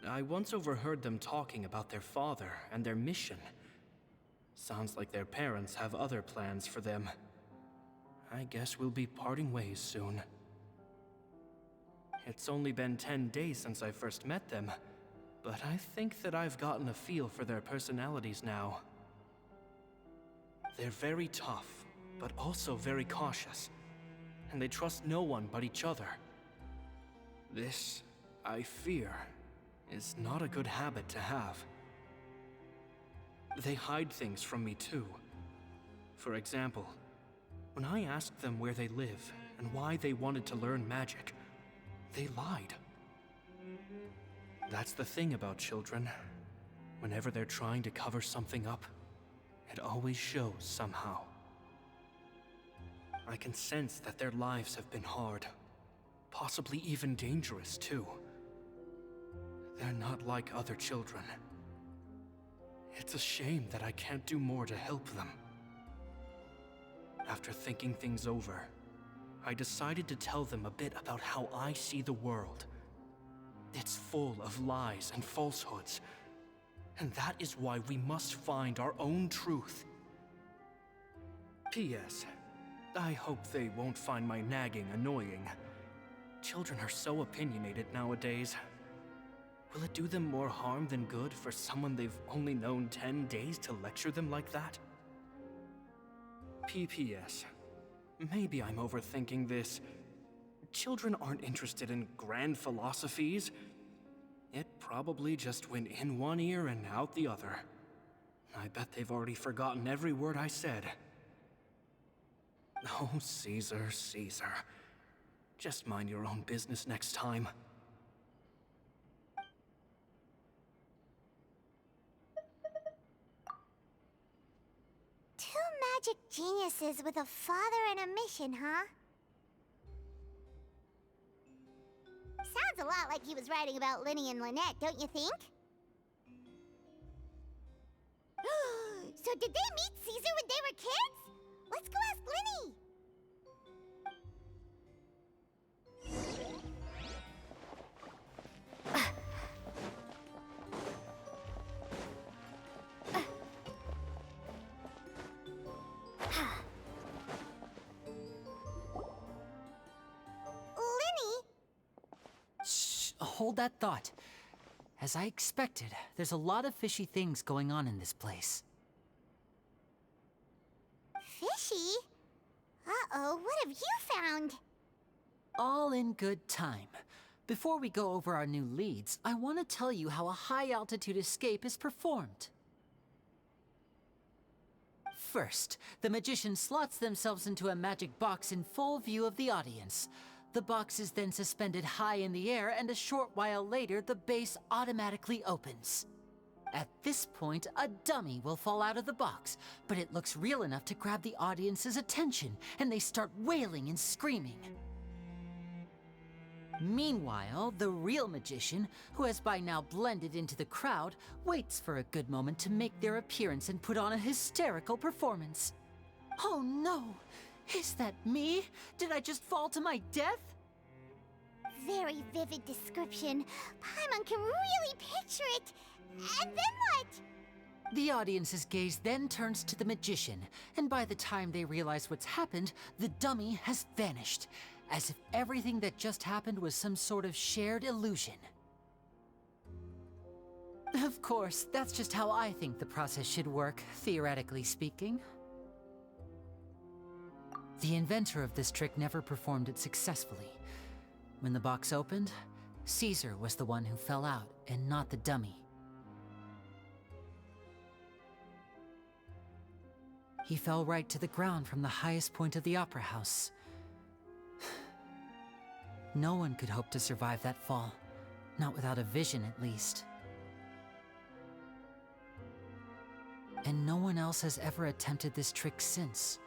I once overheard them talking about their father and their mission. Sounds like their parents have other plans for them. I guess we'll be parting ways soon. It's only been 10 days since I first met them, but I think that I've gotten a feel for their personalities now. They're very tough, but also very cautious, and they trust no one but each other. This, I fear, is not a good habit to have. They hide things from me too. For example, when I asked them where they live and why they wanted to learn magic, they lied. That's the thing about children. Whenever they're trying to cover something up, it always shows somehow. I can sense that their lives have been hard, possibly even dangerous too. They're not like other children. It's a shame that I can't do more to help them. After thinking things over, I decided to tell them a bit about how I see the world. It's full of lies and falsehoods, and that is why we must find our own truth. P.S. I hope they won't find my nagging annoying. Children are so opinionated nowadays. Will it do them more harm than good for someone they've only known 10 days to lecture them like that? P.P.S. Maybe I'm overthinking this. Children aren't interested in grand philosophies. It probably just went in one ear and out the other. I bet they've already forgotten every word I said. Oh, Caesar, Caesar. Just mind your own business next time. magic geniuses with a father and a mission, huh? Sounds a lot like he was writing about Lyney and Lynette, don't you think? So did they meet Caesar when they were kids? Let's go ask Lyney! Hold that thought. As I expected, there's a lot of fishy things going on in this place. Fishy? Uh-oh, what have you found? All in good time. Before we go over our new leads, I want to tell you how a high-altitude escape is performed. First, the magician slots themselves into a magic box in full view of the audience. The box is then suspended high in the air, and a short while later, the base automatically opens. At this point, a dummy will fall out of the box, but it looks real enough to grab the audience's attention, and they start wailing and screaming. Meanwhile, the real magician, who has by now blended into the crowd, waits for a good moment to make their appearance and put on a hysterical performance. Oh no! Is that me? Did I just fall to my death? Very vivid description. Paimon can really picture it. And then what? The audience's gaze then turns to the magician, and by the time they realize what's happened, the dummy has vanished, as if everything that just happened was some sort of shared illusion. Of course, that's just how I think the process should work, theoretically speaking. The inventor of this trick never performed it successfully. When the box opened, Caesar was the one who fell out, and not the dummy. He fell right to the ground from the highest point of the opera house. No one could hope to survive that fall, not without a vision at least. And no one else has ever attempted this trick since.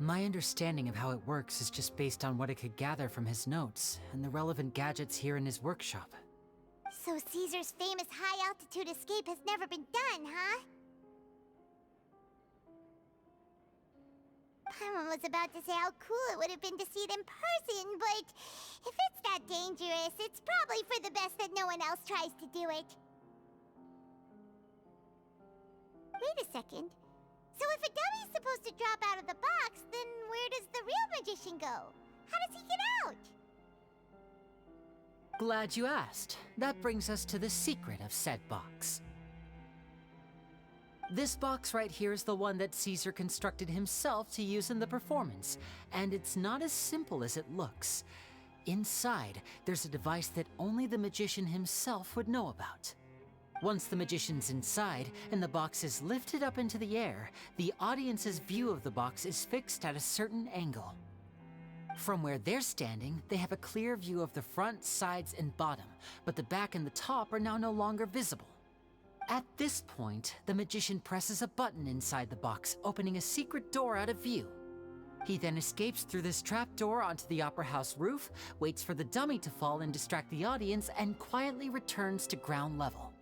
My understanding of how it works is just based on what I could gather from his notes and the relevant gadgets here in his workshop. So Caesar's famous high-altitude escape has never been done, huh? Paimon was about to say how cool it would have been to see it in person, but if it's that dangerous, it's probably for the best that no one else tries to do it. Wait a second. So if a dummy's supposed to drop out of the box, then where does the real magician go? How does he get out? Glad you asked. That brings us to the secret of said box. This box right here is the one that Caesar constructed himself to use in the performance, and it's not as simple as it looks. Inside, there's a device that only the magician himself would know about. Once the magician's inside and the box is lifted up into the air, the audience's view of the box is fixed at a certain angle. From where they're standing, they have a clear view of the front, sides, and bottom, but the back and the top are now no longer visible. At this point, the magician presses a button inside the box, opening a secret door out of view. He then escapes through this trapdoor onto the opera house roof, waits for the dummy to fall and distract the audience, and quietly returns to ground level.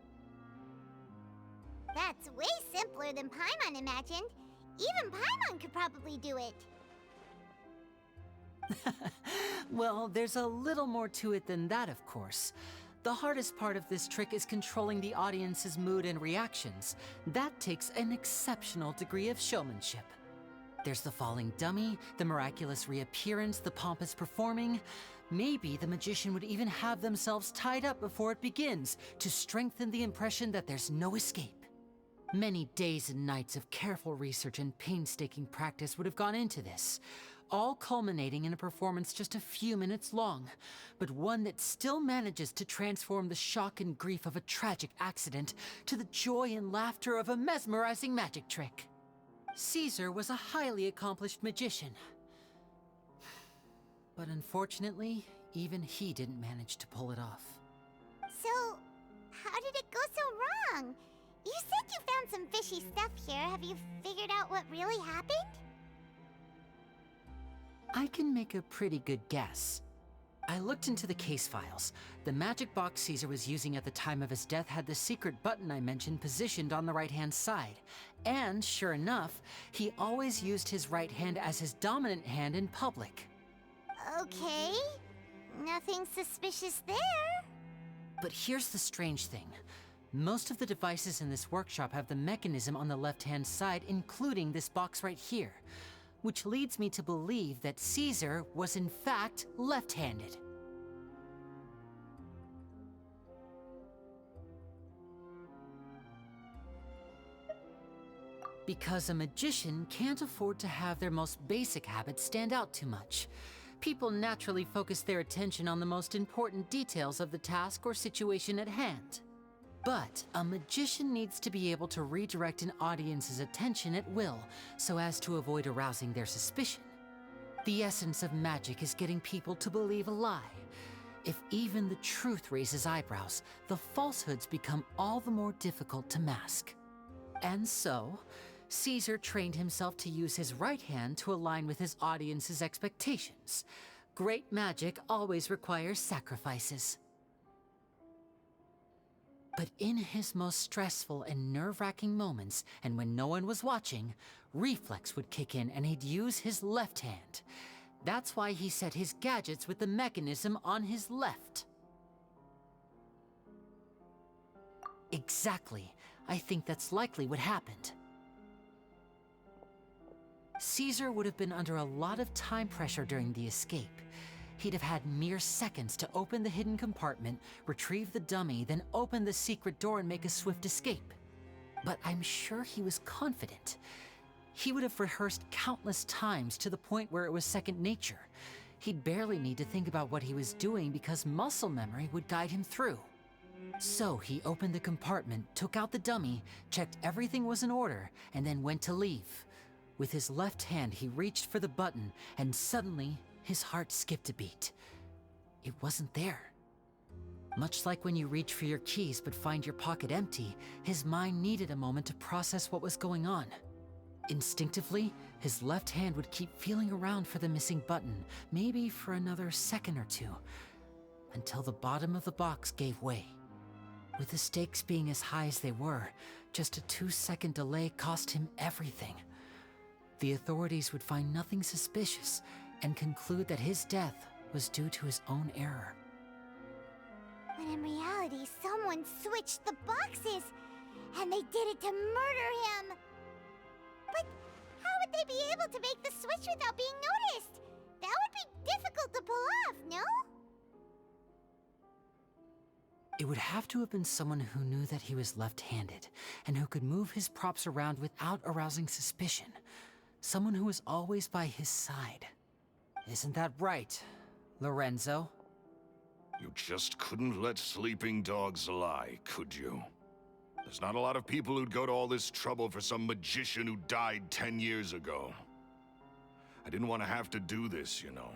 That's way simpler than Paimon imagined. Even Paimon could probably do it. Well, there's a little more to it than that, of course. The hardest part of this trick is controlling the audience's mood and reactions. That takes an exceptional degree of showmanship. There's the falling dummy, the miraculous reappearance, the pompous performing. Maybe the magician would even have themselves tied up before it begins to strengthen the impression that there's no escape. Many days and nights of careful research and painstaking practice would have gone into this, all culminating in a performance just a few minutes long, but one that still manages to transform the shock and grief of a tragic accident to the joy and laughter of a mesmerizing magic trick. Caesar was a highly accomplished magician, but unfortunately, even he didn't manage to pull it off. So, how did it go so wrong? You said you found some fishy stuff here. Have you figured figured out what really happened? I can make a pretty good guess. I looked into the case files. The magic box Caesar was using at the time of his death had the secret button I mentioned positioned on the right-hand side. And sure enough, he always used his right hand as his dominant hand in public. Okay. Nothing suspicious there. But here's the strange thing. Most of the devices in this workshop have the mechanism on the left-hand side, including this box right here. Which leads me to believe that Caesar was in fact left-handed. Because a magician can't afford to have their most basic habits stand out too much. People naturally focus their attention on the most important details of the task or situation at hand. But a magician needs to be able to redirect an audience's attention at will, so as to avoid arousing their suspicion. The essence of magic is getting people to believe a lie. If even the truth raises eyebrows, the falsehoods become all the more difficult to mask. And so, Caesar trained himself to use his right hand to align with his audience's expectations. Great magic always requires sacrifices. But in his most stressful and nerve-wracking moments, and when no one was watching, reflex would kick in and he'd use his left hand. That's why he set his gadgets with the mechanism on his left. Exactly. I think that's likely what happened. Caesar would have been under a lot of time pressure during the escape. He'd have had mere seconds to open the hidden compartment, retrieve the dummy, then open the secret door and make a swift escape. But I'm sure he was confident. He would have rehearsed countless times to the point where it was second nature. He'd barely need to think about what he was doing because muscle memory would guide him through. So he opened the compartment, took out the dummy, checked everything was in order, and then went to leave. With his left hand, he reached for the button, and suddenly, his heart skipped a beat. It wasn't there. Much like when you reach for your keys but find your pocket empty, his mind needed a moment to process what was going on. Instinctively, his left hand would keep feeling around for the missing button, maybe for another second or two, until the bottom of the box gave way. With the stakes being as high as they were, just a 2-second delay cost him everything. The authorities would find nothing suspicious and conclude that his death was due to his own error. When in reality, someone switched the boxes, and they did it to murder him. But how would they be able to make the switch without being noticed? That would be difficult to pull off, no? It would have to have been someone who knew that he was left-handed, and who could move his props around without arousing suspicion. Someone who was always by his side. Isn't that right, Lorenzo? You just couldn't let sleeping dogs lie, could you? There's not a lot of people who'd go to all this trouble for some magician who died 10 years ago. I didn't want to have to do this, you know.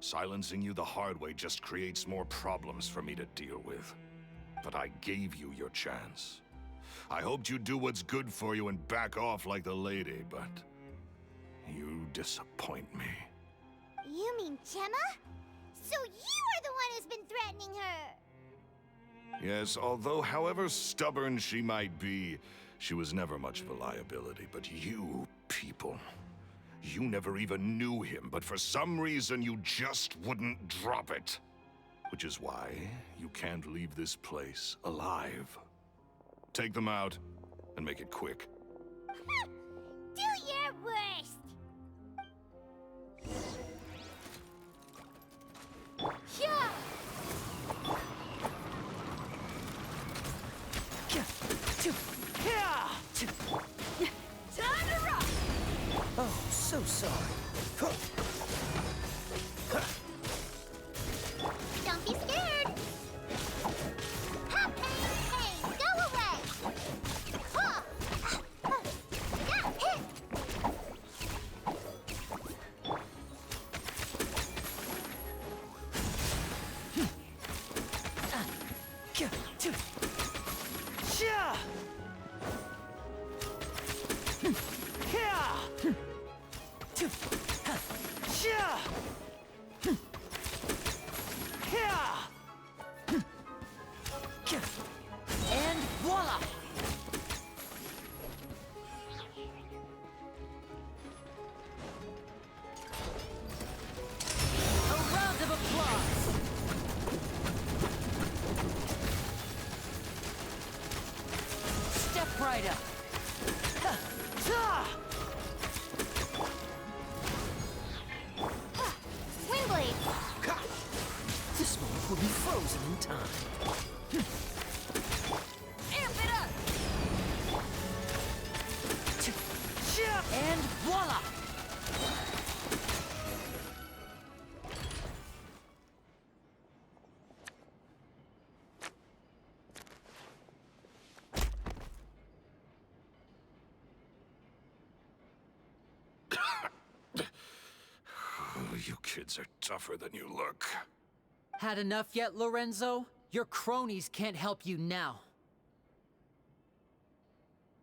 Silencing you the hard way just creates more problems for me to deal with. But I gave you your chance. I hoped you'd do what's good for you and back off like the lady, but you disappoint me. You mean Gemma? So you are the one who's been threatening her! Yes, although however stubborn she might be, she was never much of a liability. But you people, you never even knew him, but for some reason you just wouldn't drop it. Which is why you can't leave this place alive. Take them out, and make it quick. Do your worst! Yeah! Time to rock! Oh, so sorry. Don't be scared! Ha! Hey, go away! Ha! Yeah, hit! Yeah! And voila! A round of applause! Step right up! Windblade! This moment will be frozen in time. Amp it up! And voila! You kids are tougher than you look. Had enough yet, Lorenzo? Your cronies can't help you now.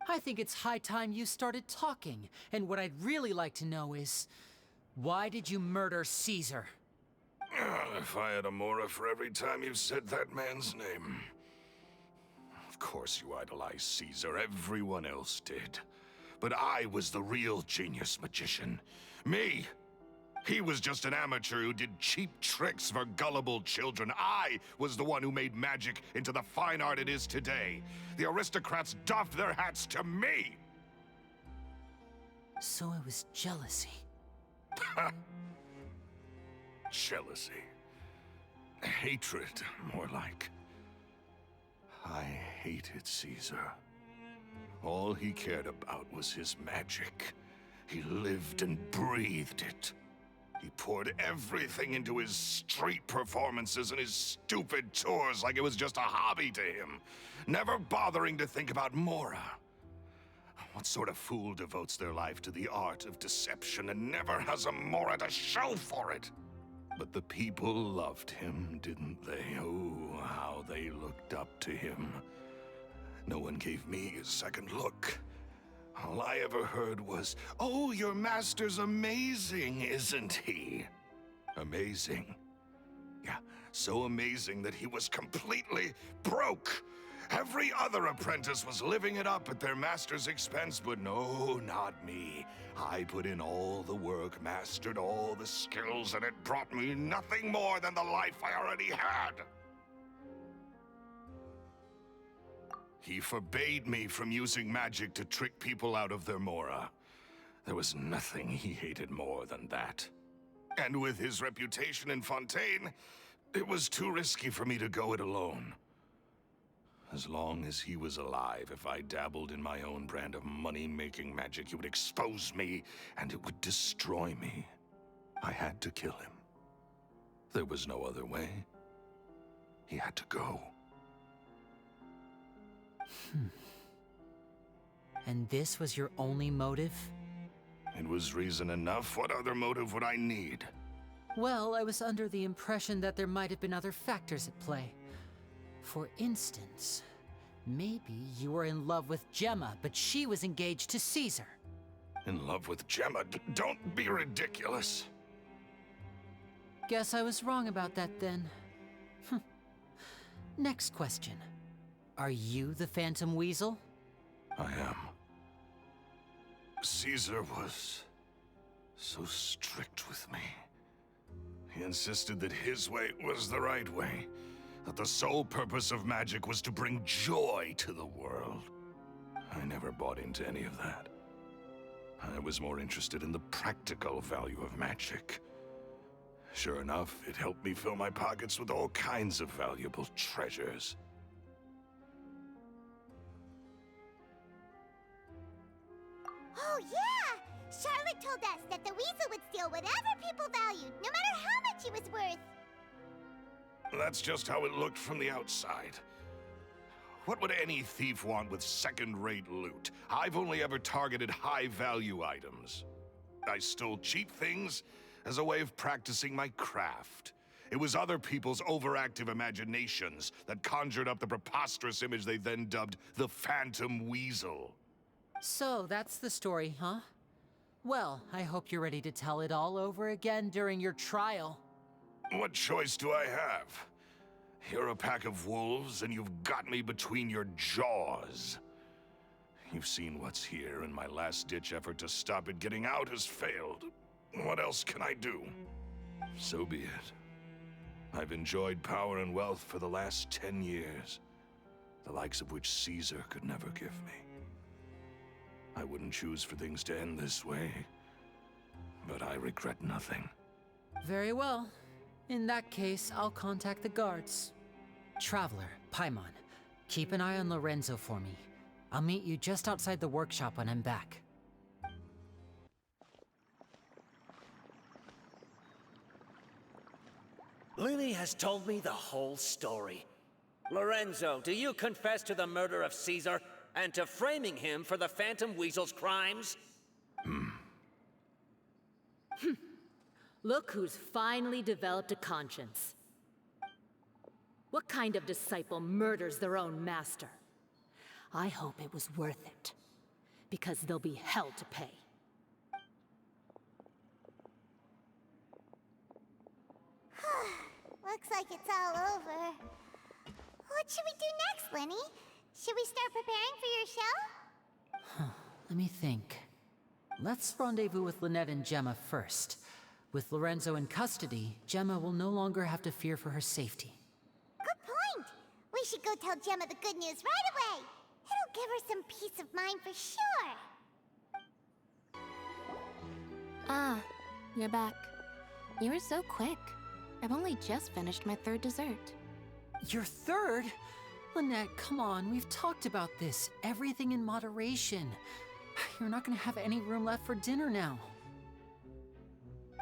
I think it's high time you started talking, and what I'd really like to know is, why did you murder Caesar? If I had a Mora for every time you said that man's name. Of course you idolized Caesar, everyone else did. But I was the real genius magician. Me! He was just an amateur who did cheap tricks for gullible children. I was the one who made magic into the fine art it is today. The aristocrats doffed their hats to me! So it was jealousy. Jealousy. Hatred, more like. I hated Caesar. All he cared about was his magic. He lived and breathed it. He poured everything into his street performances and his stupid tours like it was just a hobby to him, never bothering to think about Mora. What sort of fool devotes their life to the art of deception and never has a Mora to show for it? But the people loved him, didn't they? Oh, how they looked up to him. No one gave me a second look. All I ever heard was, "Oh, your master's amazing, isn't he?" Amazing. Yeah, so amazing that he was completely broke. Every other apprentice was living it up at their master's expense, but no, not me. I put in all the work, mastered all the skills, and it brought me nothing more than the life I already had. He forbade me from using magic to trick people out of their Mora. There was nothing he hated more than that. And with his reputation in Fontaine, it was too risky for me to go it alone. As long as he was alive, if I dabbled in my own brand of money-making magic, he would expose me, and it would destroy me. I had to kill him. There was no other way. He had to go. And this was your only motive? It was reason enough. What other motive would I need? Well, I was under the impression that there might have been other factors at play. For instance, maybe you were in love with Gemma, but she was engaged to Caesar. In love with Gemma? Don't be ridiculous. Guess I was wrong about that then. Next question. Are you the Phantom Weasel? I am. Caesar was so strict with me. He insisted that his way was the right way, that the sole purpose of magic was to bring joy to the world. I never bought into any of that. I was more interested in the practical value of magic. Sure enough, it helped me fill my pockets with all kinds of valuable treasures. Oh, yeah! Charlotte told us that the weasel would steal whatever people valued, no matter how much it was worth. That's just how it looked from the outside. What would any thief want with second-rate loot? I've only ever targeted high-value items. I stole cheap things as a way of practicing my craft. It was other people's overactive imaginations that conjured up the preposterous image they then dubbed the Phantom Weasel. So, that's the story, huh? Well, I hope you're ready to tell it all over again during your trial. What choice do I have? You're a pack of wolves, and you've got me between your jaws. You've seen what's here, and my last-ditch effort to stop it getting out has failed. What else can I do? So be it. I've enjoyed power and wealth for the last 10 years, the likes of which Caesar could never give me. I wouldn't choose for things to end this way, but I regret nothing. Very well. In that case, I'll contact the guards. Traveler, Paimon, keep an eye on Lorenzo for me. I'll meet you just outside the workshop when I'm back. Lyney has told me the whole story. Lorenzo, do you confess to the murder of Caesar and to framing him for the Phantom Weasel's crimes? Look who's finally developed a conscience. What kind of disciple murders their own master? I hope it was worth it, because they'll be hell to pay. Looks like it's all over. What should we do next, Lyney? Should we start preparing for your show? Let me think. Let's rendezvous with Lynette and Gemma first. With Lorenzo in custody, Gemma will no longer have to fear for her safety. Good point. We should go tell Gemma the good news right away. It'll give her some peace of mind for sure. Ah, you're back. You were so quick. I've only just finished my third dessert. Your third? Lynette, come on, we've talked about this. Everything in moderation. You're not gonna have any room left for dinner now.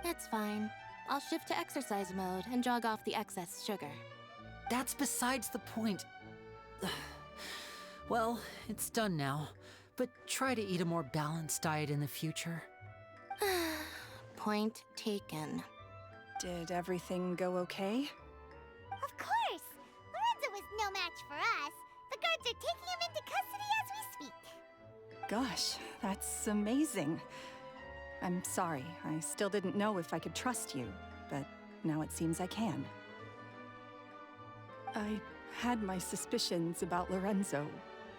That's fine. I'll shift to exercise mode and jog off the excess sugar. That's besides the point. Well, it's done now, but try to eat a more balanced diet in the future. Point taken. Did everything go okay? Of course! Lorenzo was no match for us. The guards are taking him into custody as we speak. Gosh, that's amazing. I'm sorry, I still didn't know if I could trust you, but now it seems I can. I had my suspicions about Lorenzo,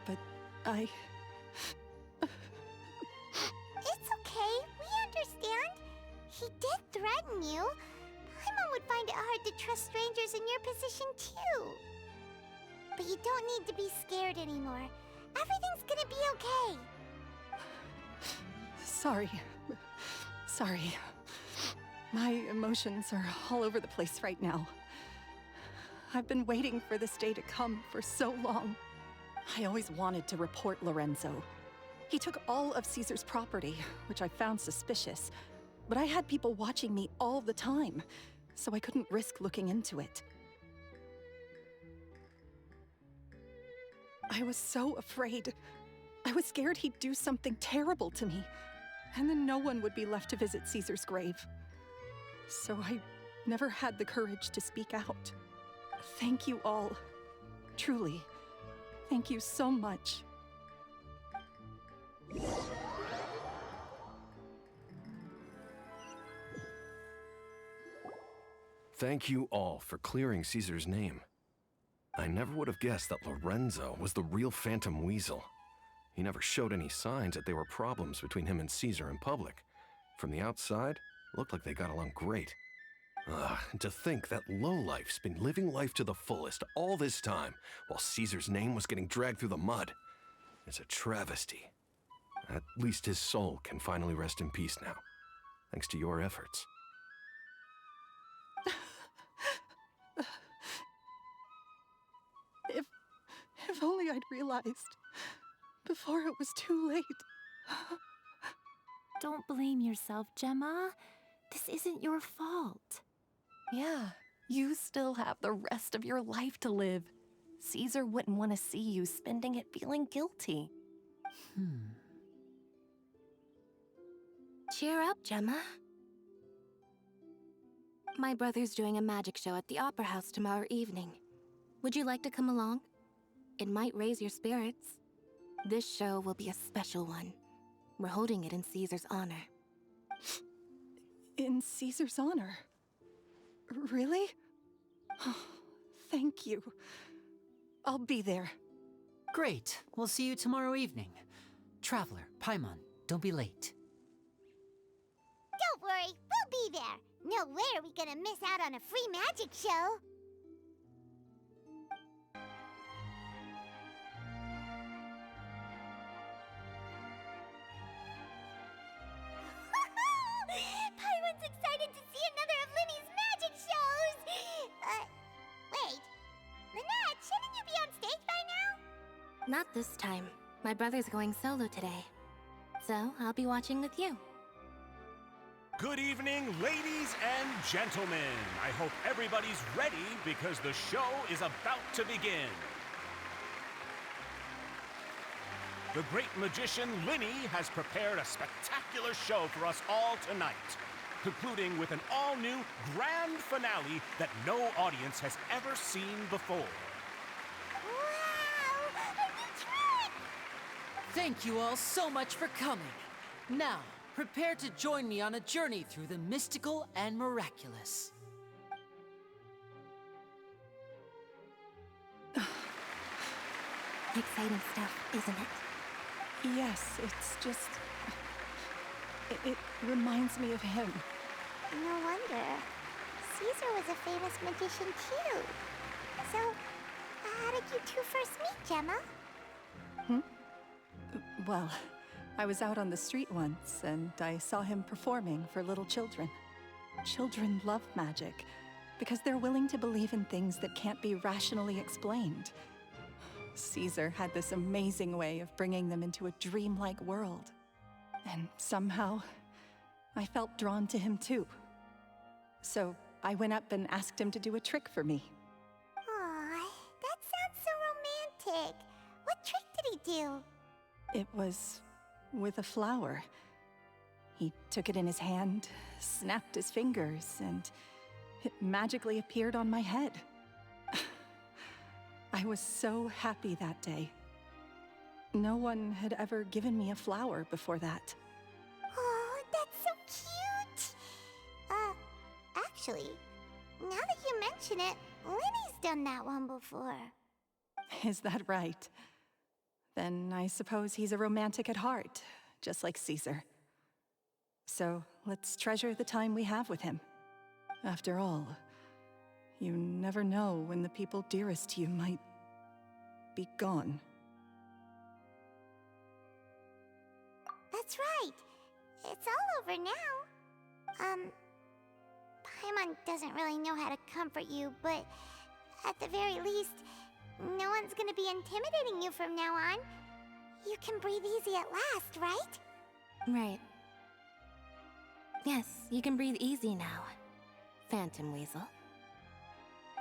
but I... It's okay, we understand. He did threaten you. Paimon would find it hard to trust strangers in your position, too. But you don't need to be scared anymore. Everything's gonna be okay. Sorry. Sorry. My emotions are all over the place right now. I've been waiting for this day to come for so long. I always wanted to report Lorenzo. He took all of Caesar's property, which I found suspicious, but I had people watching me all the time, so I couldn't risk looking into it. I was so afraid. I was scared he'd do something terrible to me, and then no one would be left to visit Caesar's grave. So I never had the courage to speak out. Thank you all. Truly. Thank you so much. Thank you all for clearing Caesar's name. I never would have guessed that Lorenzo was the real Phantom Weasel. He never showed any signs that there were problems between him and Caesar in public. From the outside, it looked like they got along great. And to think that lowlife's been living life to the fullest all this time, while Caesar's name was getting dragged through the mud. It's a travesty. At least his soul can finally rest in peace now, thanks to your efforts. If only I'd realized before it was too late. Don't blame yourself, Gemma. This isn't your fault. Yeah, you still have the rest of your life to live. Caesar wouldn't want to see you spending it feeling guilty. Cheer up, Gemma. My brother's doing a magic show at the Opera House tomorrow evening. Would you like to come along? It might raise your spirits. This show will be a special one. We're holding it in Caesar's honor. In Caesar's honor. Really? Oh, thank you. I'll be there. Great. We'll see you tomorrow evening. Traveler, Paimon, don't be late. Don't worry, we'll be there. No way are we gonna miss out on a free magic show. Paimon's excited to see another of Lyney's magic shows! Wait. Lynette, shouldn't you be on stage by now? Not this time. My brother's going solo today. So, I'll be watching with you. Good evening, ladies and gentlemen. I hope everybody's ready because the show is about to begin. The great magician Lyney has prepared a spectacular show for us all tonight, concluding with an all-new grand finale that no audience has ever seen before. Wow! A new trick! Thank you all so much for coming. Now, prepare to join me on a journey through the mystical and miraculous. Exciting stuff, isn't it? Yes, it's just... It reminds me of him. No wonder. Caesar was a famous magician too. So, how did you two first meet, Gemma? Well, I was out on the street once, and I saw him performing for little children. Children love magic, because they're willing to believe in things that can't be rationally explained. Caesar had this amazing way of bringing them into a dreamlike world. And somehow, I felt drawn to him too. So I went up and asked him to do a trick for me. Aw, that sounds so romantic. What trick did he do? It was with a flower. He took it in his hand, snapped his fingers, and it magically appeared on my head. I was so happy that day. No one had ever given me a flower before that. Oh, that's so cute! Actually, now that you mention it, Lyney's done that one before. Is that right? Then I suppose he's a romantic at heart, just like Caesar. So let's treasure the time we have with him. After all, you never know when the people dearest to you might be gone. That's right. It's all over now. Paimon doesn't really know how to comfort you, but at the very least, no one's gonna be intimidating you from now on. You can breathe easy at last, right? Right. Yes, you can breathe easy now, Phantom Weasel.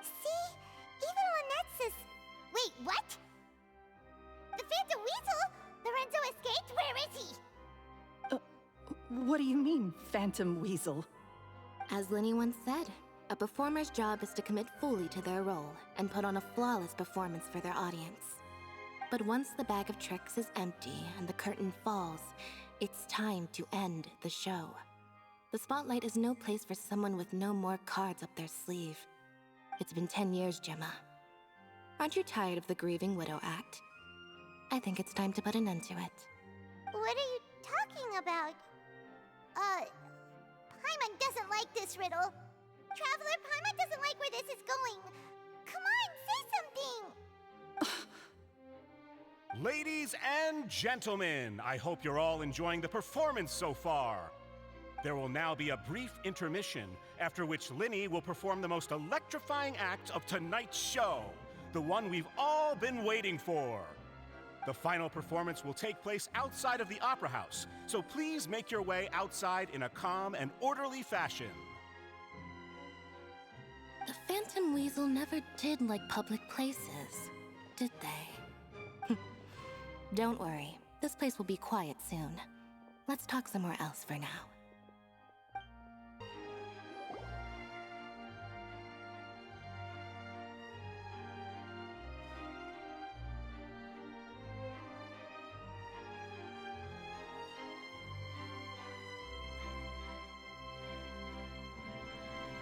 See? Even Lynette says... Wait, what? The Phantom Weasel? Lorenzo escaped? Where is he? What do you mean, Phantom Weasel? As Lyney once said, a performer's job is to commit fully to their role and put on a flawless performance for their audience. But once the bag of tricks is empty and the curtain falls, it's time to end the show. The spotlight is no place for someone with no more cards up their sleeve. It's been 10 years, Gemma. Aren't you tired of the grieving widow act? I think it's time to put an end to it. What are you talking about? Paimon doesn't like this riddle. Traveler, Paimon doesn't like where this is going. Come on, say something! Ladies and gentlemen, I hope you're all enjoying the performance so far. There will now be a brief intermission, after which Lyney will perform the most electrifying act of tonight's show, the one we've all been waiting for. The final performance will take place outside of the Opera House, so please make your way outside in a calm and orderly fashion. The Phantom Weasel never did like public places, did they? Don't worry, this place will be quiet soon. Let's talk somewhere else for now.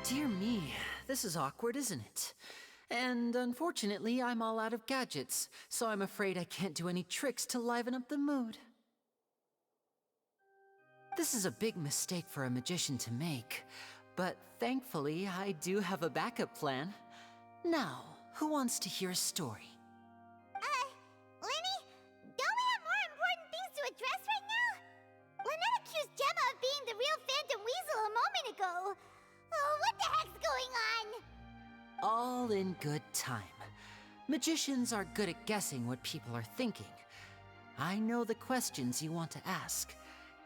Dear me, this is awkward, isn't it? And unfortunately, I'm all out of gadgets, so I'm afraid I can't do any tricks to liven up the mood. This is a big mistake for a magician to make, but thankfully, I do have a backup plan. Now, who wants to hear a story? Lyney, don't we have more important things to address right now? Lynette accused Gemma of being the real Phantom Weasel a moment ago. Oh, what the heck's going on? All in good time. Magicians are good at guessing what people are thinking. I know the questions you want to ask.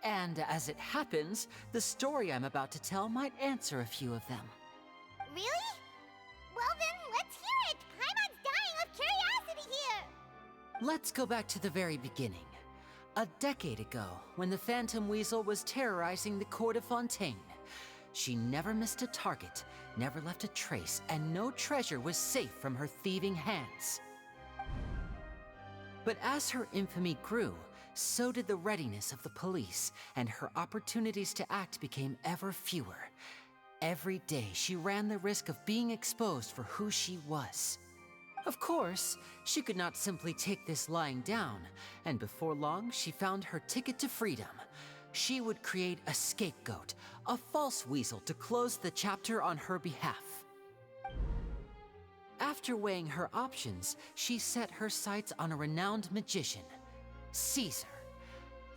And as it happens, the story I'm about to tell might answer a few of them. Really? Well then, let's hear it! Paimon's dying of curiosity here! Let's go back to the very beginning. A decade ago, when the Phantom Weasel was terrorizing the court of Fontaine. She never missed a target, never left a trace, and no treasure was safe from her thieving hands. But as her infamy grew, so did the readiness of the police, and her opportunities to act became ever fewer. Every day, she ran the risk of being exposed for who she was. Of course, she could not simply take this lying down, and before long, she found her ticket to freedom. She would create a scapegoat, a false weasel to close the chapter on her behalf. After weighing her options, she set her sights on a renowned magician, Caesar.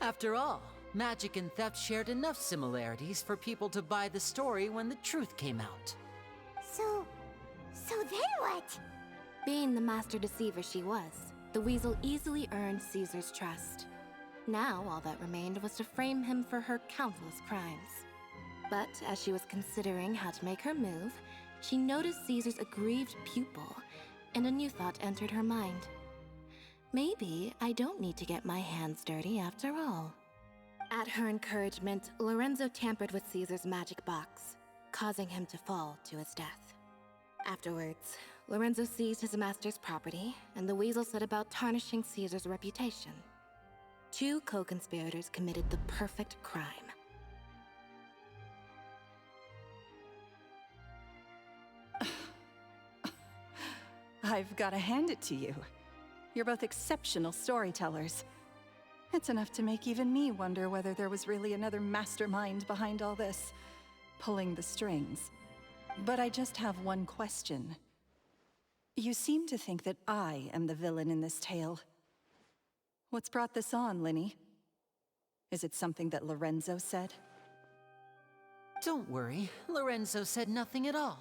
After all, magic and theft shared enough similarities for people to buy the story when the truth came out. So then what? Being the master deceiver she was, the weasel easily earned Caesar's trust. Now, all that remained was to frame him for her countless crimes. But as she was considering how to make her move, she noticed Caesar's aggrieved pupil, and a new thought entered her mind. Maybe I don't need to get my hands dirty after all. At her encouragement, Lorenzo tampered with Caesar's magic box, causing him to fall to his death. Afterwards, Lorenzo seized his master's property, and the weasel set about tarnishing Caesar's reputation. Two co-conspirators committed the perfect crime. I've got to hand it to you. You're both exceptional storytellers. It's enough to make even me wonder whether there was really another mastermind behind all this, pulling the strings. But I just have one question. You seem to think that I am the villain in this tale. What's brought this on, Lyney? Is it something that Lorenzo said? Don't worry, Lorenzo said nothing at all.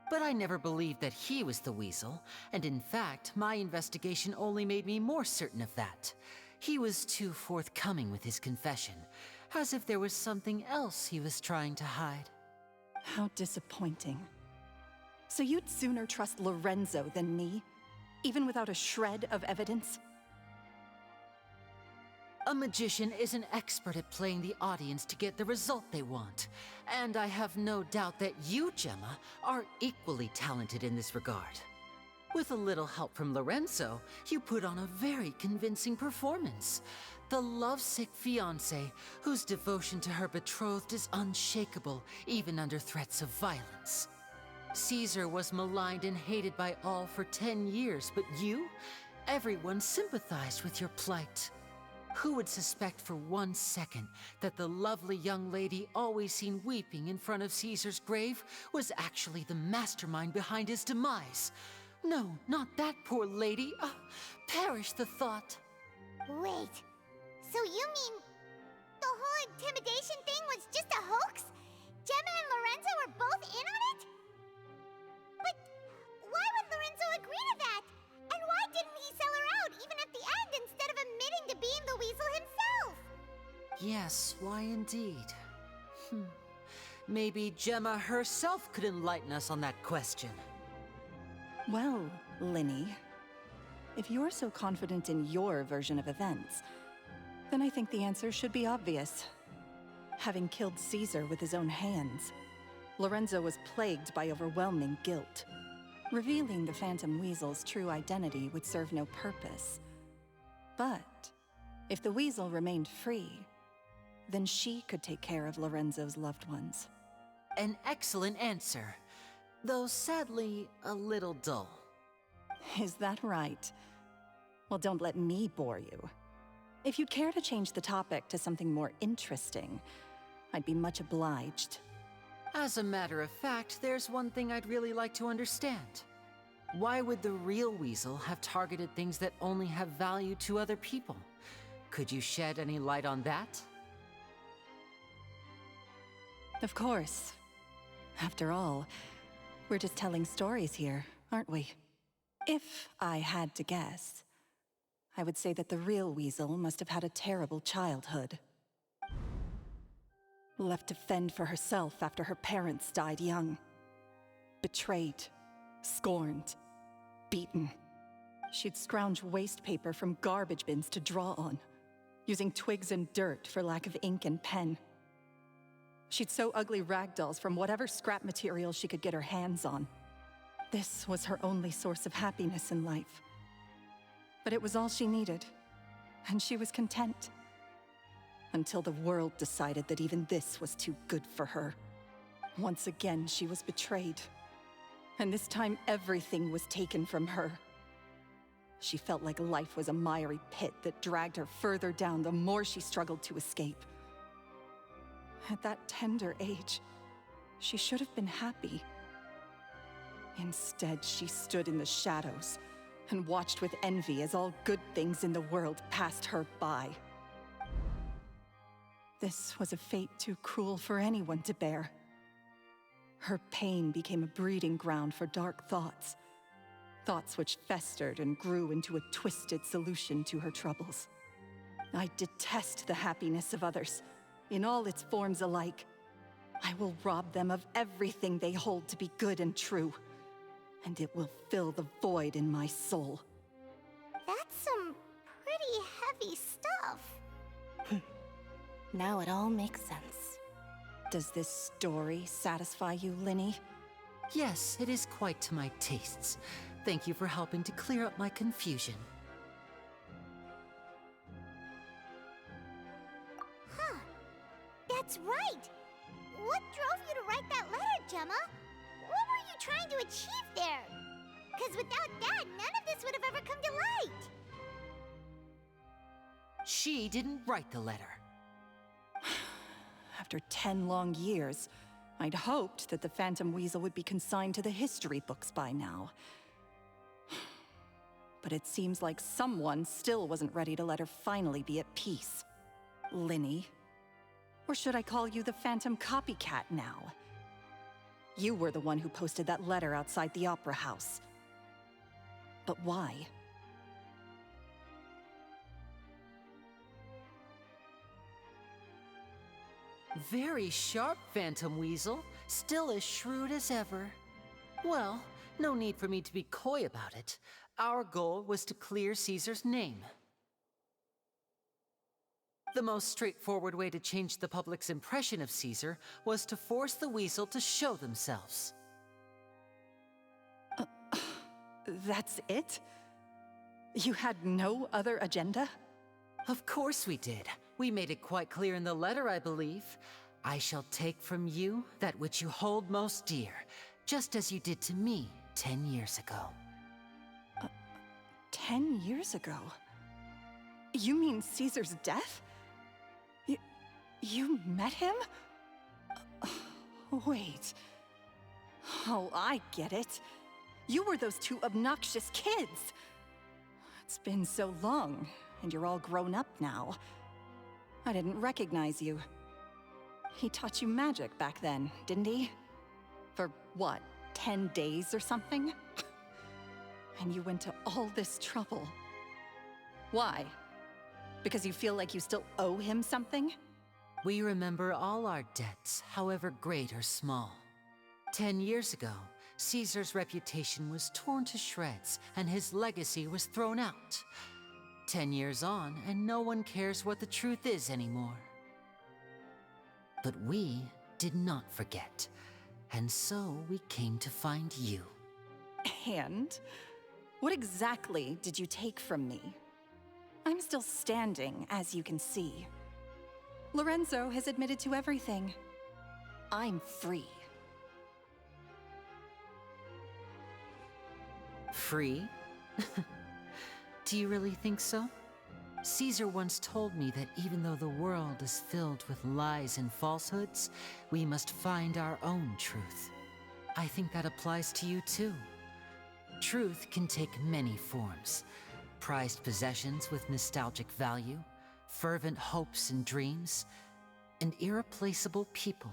But I never believed that he was the weasel, and in fact, my investigation only made me more certain of that. He was too forthcoming with his confession, as if there was something else he was trying to hide. How disappointing. So you'd sooner trust Lorenzo than me, even without a shred of evidence? A magician is an expert at playing the audience to get the result they want. And I have no doubt that you, Gemma, are equally talented in this regard. With a little help from Lorenzo, you put on a very convincing performance. The lovesick fiancé, whose devotion to her betrothed is unshakable, even under threats of violence. Caesar was maligned and hated by all for 10 years, but you? Everyone sympathized with your plight. Who would suspect for 1 second that the lovely young lady always seen weeping in front of Caesar's grave was actually the mastermind behind his demise? No, not that poor lady. Perish the thought. Wait, so you mean the whole intimidation thing was just a hoax? Gemma and Lorenzo were both in on it? But why would Lorenzo agree to that? And why didn't he sell her out even at the end instead of admitting to being the weasel himself? Yes, why indeed? Maybe Gemma herself could enlighten us on that question. Well, Lyney, if you're so confident in your version of events, then I think the answer should be obvious. Having killed Caesar with his own hands, Lorenzo was plagued by overwhelming guilt. Revealing the Phantom Weasel's true identity would serve no purpose. But if the Weasel remained free, then she could take care of Lorenzo's loved ones. An excellent answer, though sadly a little dull. Is that right? Well, don't let me bore you. If you'd care to change the topic to something more interesting, I'd be much obliged. As a matter of fact, there's one thing I'd really like to understand. Why would the real Weasel have targeted things that only have value to other people? Could you shed any light on that? Of course. After all, we're just telling stories here, aren't we? If I had to guess, I would say that the real Weasel must have had a terrible childhood. Left to fend for herself after her parents died young. Betrayed, scorned, beaten. She'd scrounge waste paper from garbage bins to draw on, using twigs and dirt for lack of ink and pen. She'd sew ugly rag dolls from whatever scrap material she could get her hands on. This was her only source of happiness in life. But it was all she needed, and she was content. Until the world decided that even this was too good for her. Once again, she was betrayed. And this time, everything was taken from her. She felt like life was a miry pit that dragged her further down the more she struggled to escape. At that tender age, she should have been happy. Instead, she stood in the shadows and watched with envy as all good things in the world passed her by. This was a fate too cruel for anyone to bear. Her pain became a breeding ground for dark thoughts. Thoughts which festered and grew into a twisted solution to her troubles. I detest the happiness of others, in all its forms alike. I will rob them of everything they hold to be good and true, and it will fill the void in my soul. That's some pretty heavy stuff. Now it all makes sense. Does this story satisfy you, Lyney? Yes, it is quite to my tastes. Thank you for helping to clear up my confusion. Huh. That's right. What drove you to write that letter, Gemma? What were you trying to achieve there? Because without that, none of this would have ever come to light. She didn't write the letter. After 10 long years, I'd hoped that the Phantom Weasel would be consigned to the history books by now. But it seems like someone still wasn't ready to let her finally be at peace. Lyney. Or should I call you the Phantom Copycat now? You were the one who posted that letter outside the Opera House. But why? Very sharp, Phantom Weasel. Still as shrewd as ever. Well, no need for me to be coy about it. Our goal was to clear Caesar's name. The most straightforward way to change the public's impression of Caesar was to force the Weasel to show themselves. That's it? You had no other agenda? Of course we did. We made it quite clear in the letter, I believe. I shall take from you that which you hold most dear, just as you did to me 10 years ago. 10 years ago? You mean Caesar's death? You met him? Wait. Oh, I get it. You were those two obnoxious kids. It's been so long, and you're all grown up now. I didn't recognize you. He taught you magic back then, didn't he? For what, 10 days or something? And you went to all this trouble. Why? Because you feel like you still owe him something? We remember all our debts, however great or small. 10 years ago, Caesar's reputation was torn to shreds, and his legacy was thrown out. 10 years on, and no one cares what the truth is anymore. But we did not forget, and so we came to find you. And? What exactly did you take from me? I'm still standing, as you can see. Lorenzo has admitted to everything. I'm free, Free? Do you really think so? Caesar once told me that even though the world is filled with lies and falsehoods, we must find our own truth. I think that applies to you too. Truth can take many forms. Prized possessions with nostalgic value, fervent hopes and dreams, and irreplaceable people.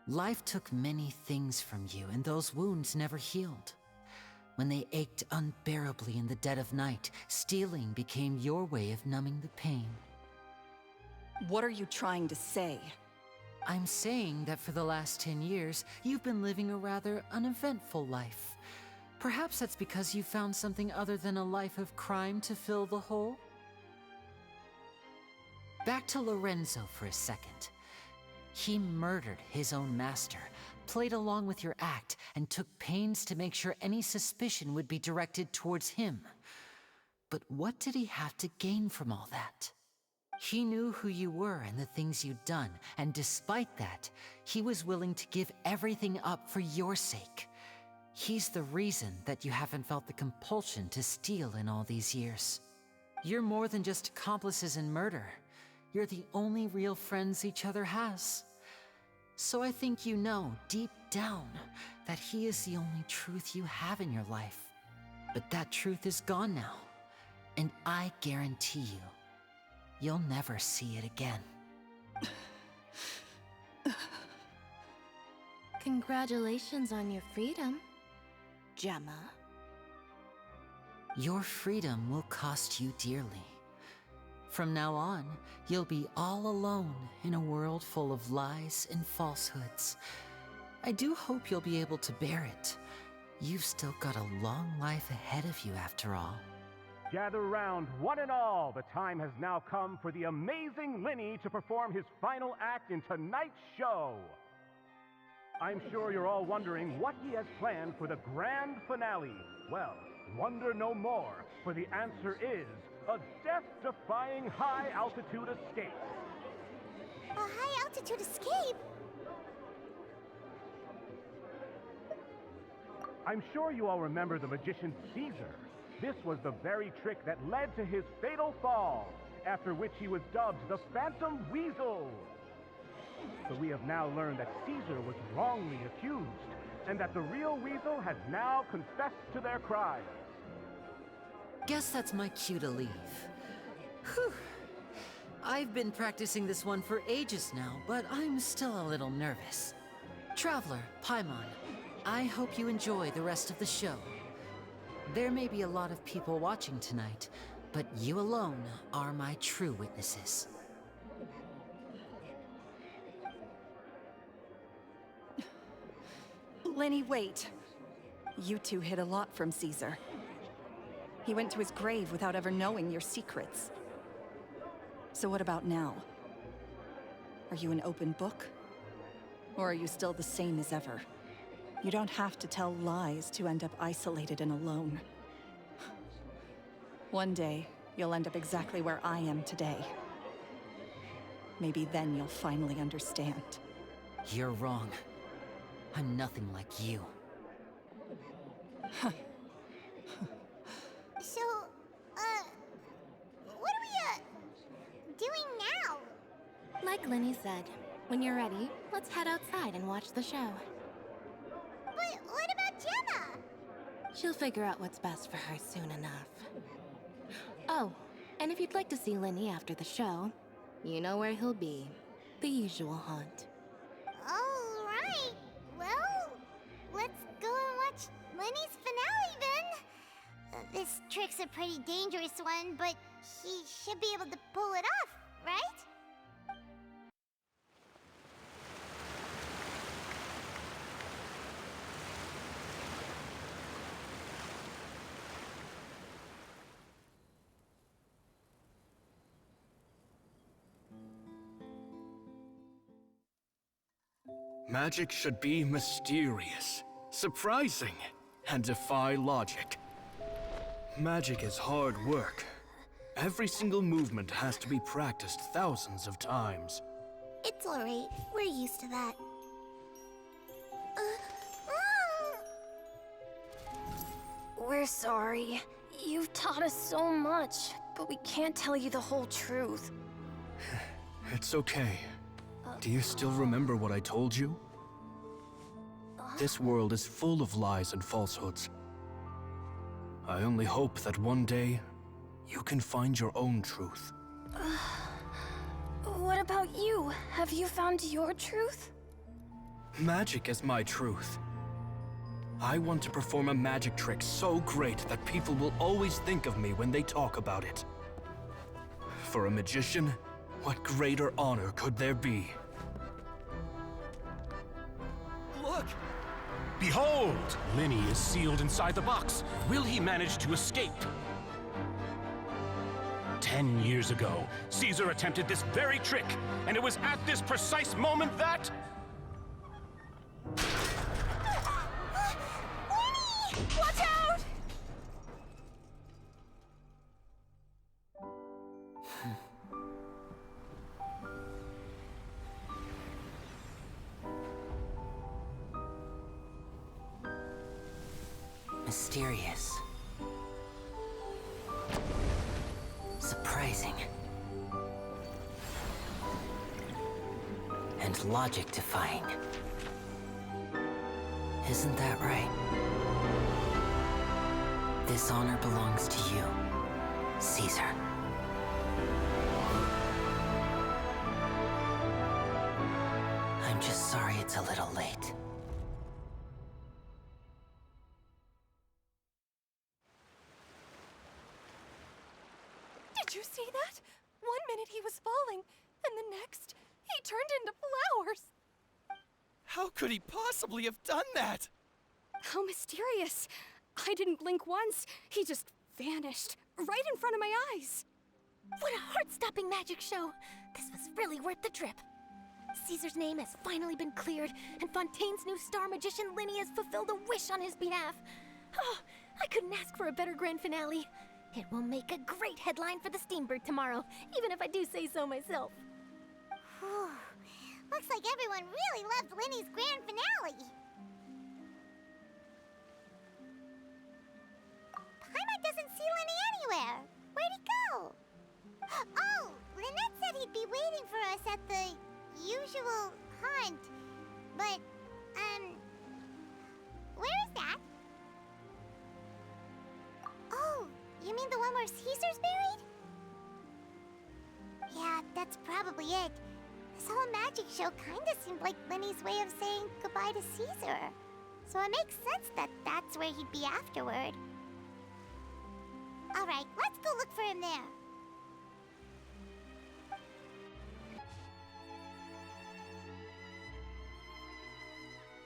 Life took many things from you, and those wounds never healed. When they ached unbearably in the dead of night, stealing became your way of numbing the pain. What are you trying to say? I'm saying that for the last 10 years, you've been living a rather uneventful life. Perhaps that's because you found something other than a life of crime to fill the hole? Back to Lorenzo for a second. He murdered his own master, played along with your act, and took pains to make sure any suspicion would be directed towards him. But what did he have to gain from all that? He knew who you were and the things you'd done, and despite that, he was willing to give everything up for your sake. He's the reason that you haven't felt the compulsion to steal in all these years. You're more than just accomplices in murder. You're the only real friends each other has. So I think you know, deep down, that he is the only truth you have in your life. But that truth is gone now, and I guarantee you, you'll never see it again. Congratulations on your freedom, Gemma. Your freedom will cost you dearly. From now on, you'll be all alone in a world full of lies and falsehoods. I do hope you'll be able to bear it. You've still got a long life ahead of you after all. Gather round, one and all. The time has now come for the amazing Lyney to perform his final act in tonight's show. I'm sure you're all wondering what he has planned for the grand finale. Well, wonder no more, for the answer is a death-defying high-altitude escape. A high-altitude escape? I'm sure you all remember the magician Caesar. This was the very trick that led to his fatal fall, after which he was dubbed the Phantom Weasel. But we have now learned that Caesar was wrongly accused, and that the real Weasel has now confessed to their crimes. Guess that's my cue to leave. Whew. I've been practicing this one for ages now, but I'm still a little nervous. Traveler, Paimon, I hope you enjoy the rest of the show. There may be a lot of people watching tonight, but you alone are my true witnesses. Lyney, wait. You two hid a lot from Caesar. He went to his grave without ever knowing your secrets. So what about now? Are you an open book? Or are you still the same as ever? You don't have to tell lies to end up isolated and alone. One day, you'll end up exactly where I am today. Maybe then you'll finally understand. You're wrong. I'm nothing like you. So, what are we, doing now? Like Lyney said, when you're ready, let's head outside and watch the show. But what about Gemma? She'll figure out what's best for her soon enough. Oh, and if you'd like to see Lyney after the show, you know where he'll be. The usual haunt. All right. Well, let's go and watch Lyney's finale then. This trick's a pretty dangerous one, but he should be able to pull it off, right? Magic should be mysterious, surprising, and defy logic. Magic is hard work. Every single movement has to be practiced thousands of times. It's alright. We're used to that. We're sorry. You've taught us so much, but we can't tell you the whole truth. It's okay. Do you still remember what I told you? This world is full of lies and falsehoods. I only hope that one day, you can find your own truth. What about you? Have you found your truth? Magic is my truth. I want to perform a magic trick so great that people will always think of me when they talk about it. For a magician, what greater honor could there be? Look! Behold! Lyney is sealed inside the box. Will he manage to escape? 10 years ago, Caesar attempted this very trick, and it was at this precise moment that... Watch out! Mysterious. Surprising. And logic-defying. Isn't that right? This honor belongs to you, Caesar. I'm just sorry it's a little late. Did you see that? 1 minute he was falling, and the next, he turned into flowers. How could he possibly have done that? How mysterious. I didn't blink once. He just vanished, right in front of my eyes. What a heart-stopping magic show! This was really worth the trip. Caesar's name has finally been cleared, and Fontaine's new star magician Lyney has fulfilled a wish on his behalf. Oh, I couldn't ask for a better grand finale. It will make a great headline for the Steambird tomorrow, even if I do say so myself. Whew. Looks like everyone really loved Lyney's grand finale. Paimon doesn't see Lyney anywhere. Where'd he go? Oh, Lynette said he'd be waiting for us at the usual hunt. But, where is that? Oh, you mean the one where Caesar's buried? Yeah, that's probably it. This whole magic show kinda seemed like Lyney's way of saying goodbye to Caesar. So it makes sense that that's where he'd be afterward. Alright, let's go look for him there.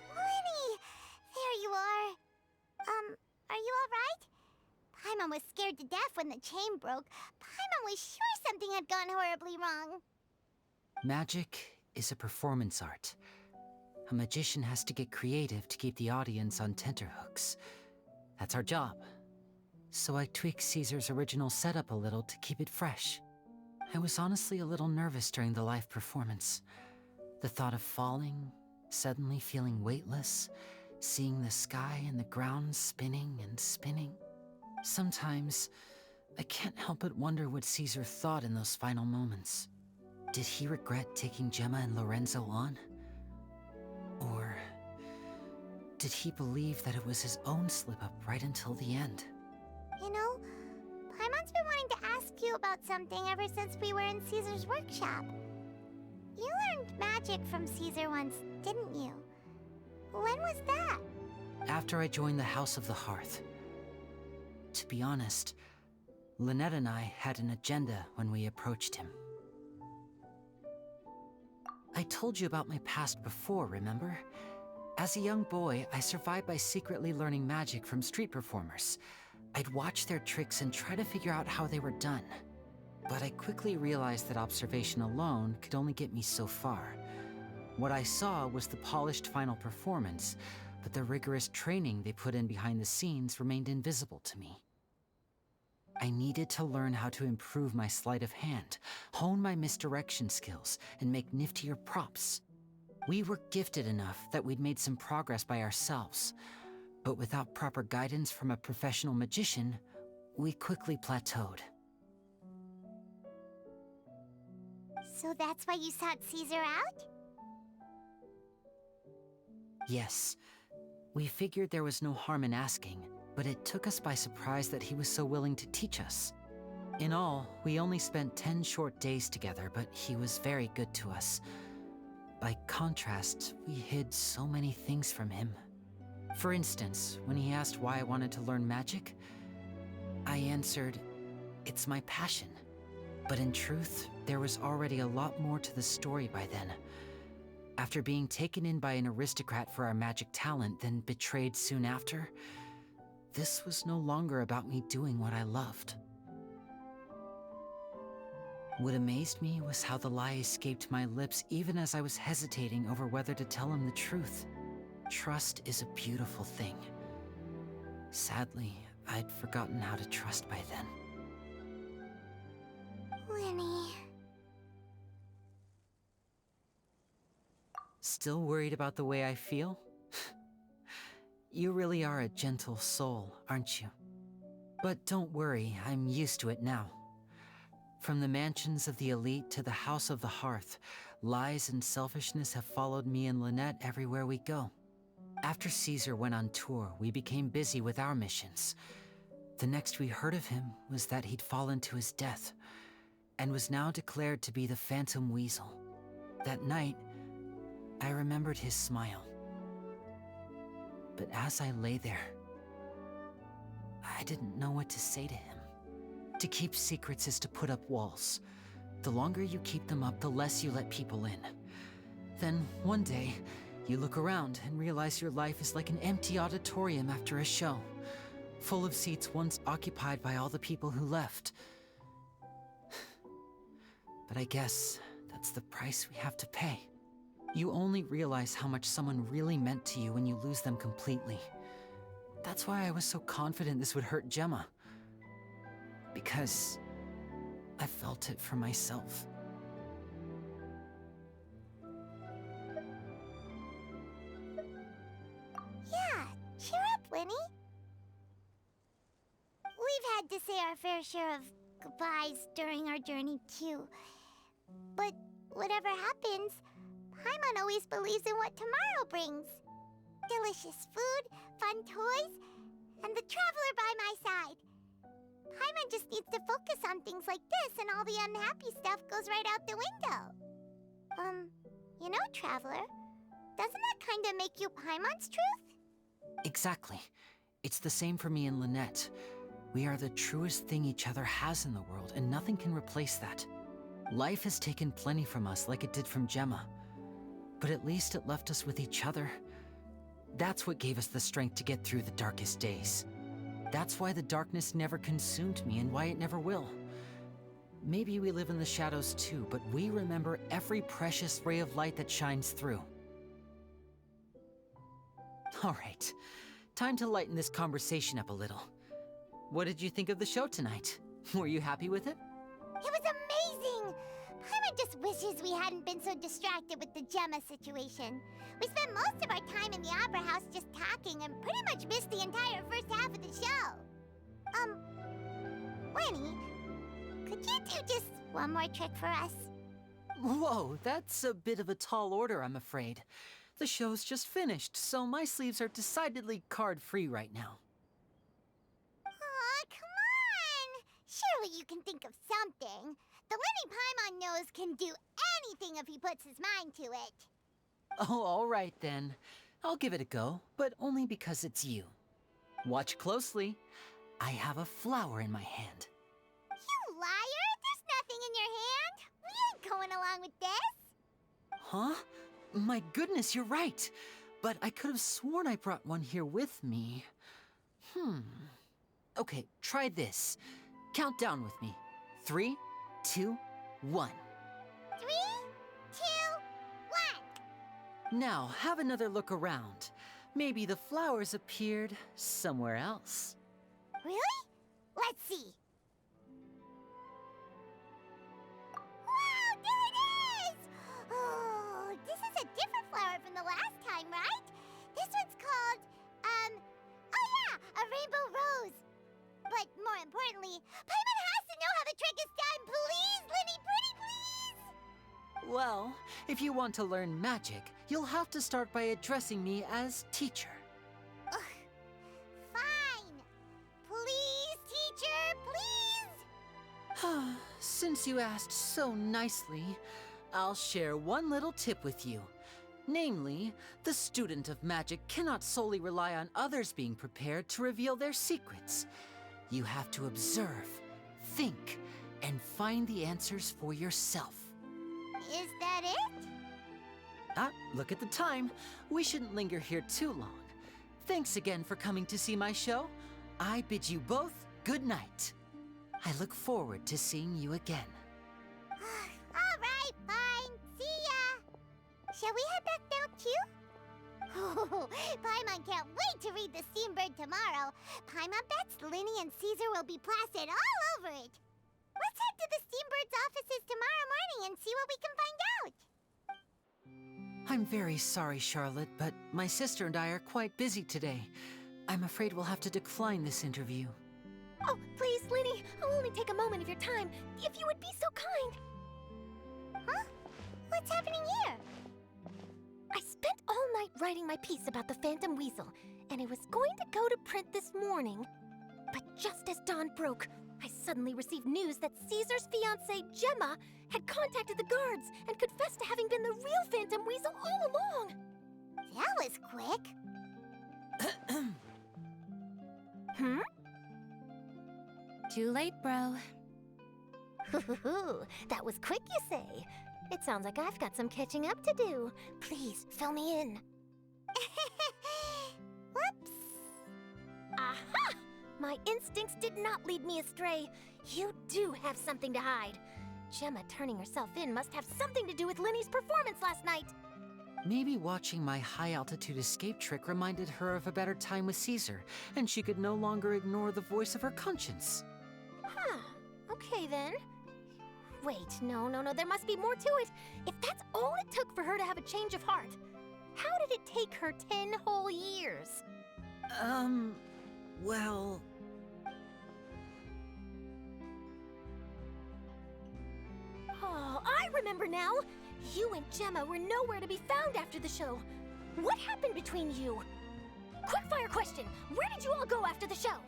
Lyney! There you are. Are you alright? Paimon was scared to death when the chain broke. Paimon was sure something had gone horribly wrong. Magic is a performance art. A magician has to get creative to keep the audience on tenterhooks. That's our job. So I tweaked Caesar's original setup a little to keep it fresh. I was honestly a little nervous during the live performance. The thought of falling, suddenly feeling weightless, seeing the sky and the ground spinning and spinning. Sometimes, I can't help but wonder what Caesar thought in those final moments. Did he regret taking Gemma and Lorenzo on? Or did he believe that it was his own slip-up right until the end? You know, Paimon's been wanting to ask you about something ever since we were in Caesar's workshop. You learned magic from Caesar once, didn't you? When was that? After I joined the House of the Hearth. To be honest, Lynette and I had an agenda when we approached him. I told you about my past before, remember? As a young boy, I survived by secretly learning magic from street performers. I'd watch their tricks and try to figure out how they were done. But I quickly realized that observation alone could only get me so far. What I saw was the polished final performance, but the rigorous training they put in behind the scenes remained invisible to me. I needed to learn how to improve my sleight of hand, hone my misdirection skills, and make niftier props. We were gifted enough that we'd made some progress by ourselves, But without proper guidance from a professional magician, we quickly plateaued. So that's why you sought Caesar out? Yes. We figured there was no harm in asking, but it took us by surprise that he was so willing to teach us. In all, we only spent 10 short days together, but he was very good to us. By contrast, we hid so many things from him. For instance, when he asked why I wanted to learn magic, I answered, "It's my passion." But in truth, there was already a lot more to the story by then. After being taken in by an aristocrat for our magic talent, then betrayed soon after, this was no longer about me doing what I loved. What amazed me was how the lie escaped my lips even as I was hesitating over whether to tell him the truth. Trust is a beautiful thing. Sadly, I'd forgotten how to trust by then. Lyney. Still worried about the way I feel? You really are a gentle soul, aren't you? But don't worry, I'm used to it now. From the mansions of the elite to the house of the hearth, lies and selfishness have followed me and Lynette everywhere we go. After Caesar went on tour, we became busy with our missions. The next we heard of him was that he'd fallen to his death, and was now declared to be the Phantom Weasel. That night, I remembered his smile. But as I lay there, I didn't know what to say to him. To keep secrets is to put up walls. The longer you keep them up, the less you let people in. Then, one day, you look around and realize your life is like an empty auditorium after a show, full of seats once occupied by all the people who left. But I guess that's the price we have to pay. You only realize how much someone really meant to you when you lose them completely. That's why I was so confident this would hurt Gemma. Because I felt it for myself. Yeah, cheer up, Lyney. We've had to say our fair share of goodbyes during our journey, too. But whatever happens, Paimon always believes in what tomorrow brings. Delicious food, fun toys, and the traveler by my side. Paimon just needs to focus on things like this, and all the unhappy stuff goes right out the window. You know, Traveler, doesn't that kind of make you Paimon's truth? Exactly. It's the same for me and Lynette. We are the truest thing each other has in the world, and nothing can replace that. Life has taken plenty from us, like it did from Gemma. But at least it left us with each other. That's what gave us the strength to get through the darkest days. That's why the darkness never consumed me and why it never will. Maybe we live in the shadows too, but we remember every precious ray of light that shines through. All right, time to lighten this conversation up a little. What did you think of the show tonight? Were you happy with it? It was amazing! Paimon just wishes we hadn't been so distracted with the Gemma situation. We spent most of our time in the Opera House just talking and pretty much missed the entire first half of the show. Lyney, could you do just one more trick for us? Whoa, that's a bit of a tall order, I'm afraid. The show's just finished, so my sleeves are decidedly card-free right now. Aw, come on! Surely you can think of something. The Lyney Paimon knows can do anything if he puts his mind to it. Oh, all right then. I'll give it a go, but only because it's you. Watch closely. I have a flower in my hand. You liar! There's nothing in your hand! We ain't going along with this! Huh? My goodness, you're right. But I could have sworn I brought one here with me. Okay, try this. Count down with me. 3, 2, 1. 3, 2, 1. Now, have another look around. Maybe the flowers appeared somewhere else. Really? Let's see. Wow, there it is! Oh, this is a different flower from the last time, right? This one's called, Well, if you want to learn magic, you'll have to start by addressing me as teacher. Ugh. Fine. Please, teacher, please. Since you asked so nicely, I'll share one little tip with you. Namely, the student of magic cannot solely rely on others being prepared to reveal their secrets. You have to observe, think, and find the answers for yourself. Is that it? Look at the time. We shouldn't linger here too long. Thanks again for coming to see my show. I bid you both good night. I look forward to seeing you again. All right, fine. See ya. Shall we head back now, too? Paimon can't wait to read The Steambird tomorrow. Paimon bets Lyney and Caesar will be plastered all over it. Let's head to the Steambird's offices tomorrow morning and see what we can find out. I'm very sorry, Charlotte, but my sister and I are quite busy today. I'm afraid we'll have to decline this interview. Oh, please, Lyney, I'll only take a moment of your time, if you would be so kind. Huh? What's happening here? I spent all night writing my piece about the Phantom Weasel, and it was going to go to print this morning. But just as dawn broke, I suddenly received news that Caesar's fiancée, Gemma, had contacted the guards and confessed to having been the real Phantom Weasel all along. That was quick. Hmm? Too late, bro. That was quick, you say? It sounds like I've got some catching up to do. Please, fill me in. Whoops. Aha! My instincts did not lead me astray. You do have something to hide. Gemma turning herself in must have something to do with Lyney's performance last night. Maybe watching my high-altitude escape trick reminded her of a better time with Caesar, and she could no longer ignore the voice of her conscience. Huh. Okay, then. Wait, no, there must be more to it. If that's all it took for her to have a change of heart, how did it take her 10 whole years? Well... Oh, I remember now! You and Gemma were nowhere to be found after the show. What happened between you? Quickfire question! Where did you all go after the show?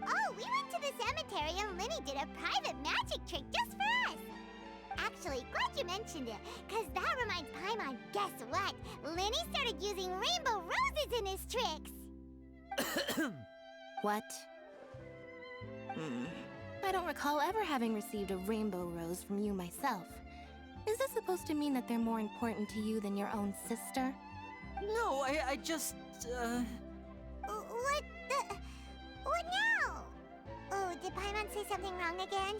Oh, we went to the cemetery and Lyney did a private magic trick just for us. Actually, glad you mentioned it, because that reminds Paimon, guess what? Lyney started using rainbow roses in his tricks. What? I don't recall ever having received a rainbow rose from you myself. Is this supposed to mean that they're more important to you than your own sister? No, I just, What now? Oh, did Paimon say something wrong again?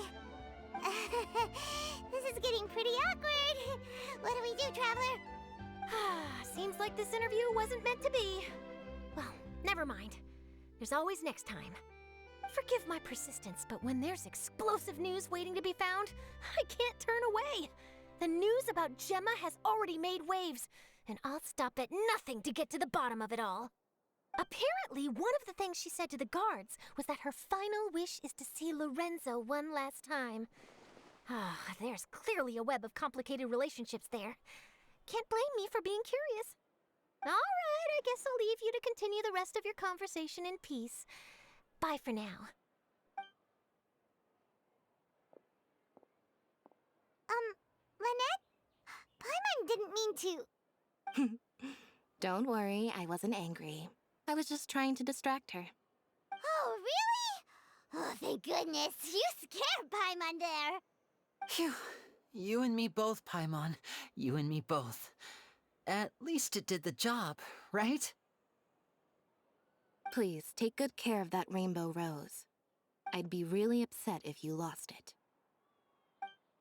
This is getting pretty awkward. What do we do, Traveler? Seems like this interview wasn't meant to be. Well, never mind. There's always next time. Forgive my persistence, but when there's explosive news waiting to be found, I can't turn away. The news about Gemma has already made waves, and I'll stop at nothing to get to the bottom of it all. Apparently, one of the things she said to the guards was that her final wish is to see Lorenzo one last time. There's clearly a web of complicated relationships there. Can't blame me for being curious. All right, I guess I'll leave you to continue the rest of your conversation in peace. Bye for now. Lynette? Paimon didn't mean to... Don't worry, I wasn't angry. I was just trying to distract her. Oh, really? Oh, thank goodness. You scared Paimon there. Phew. You and me both, Paimon. You and me both. At least it did the job, right? Please, take good care of that rainbow rose. I'd be really upset if you lost it.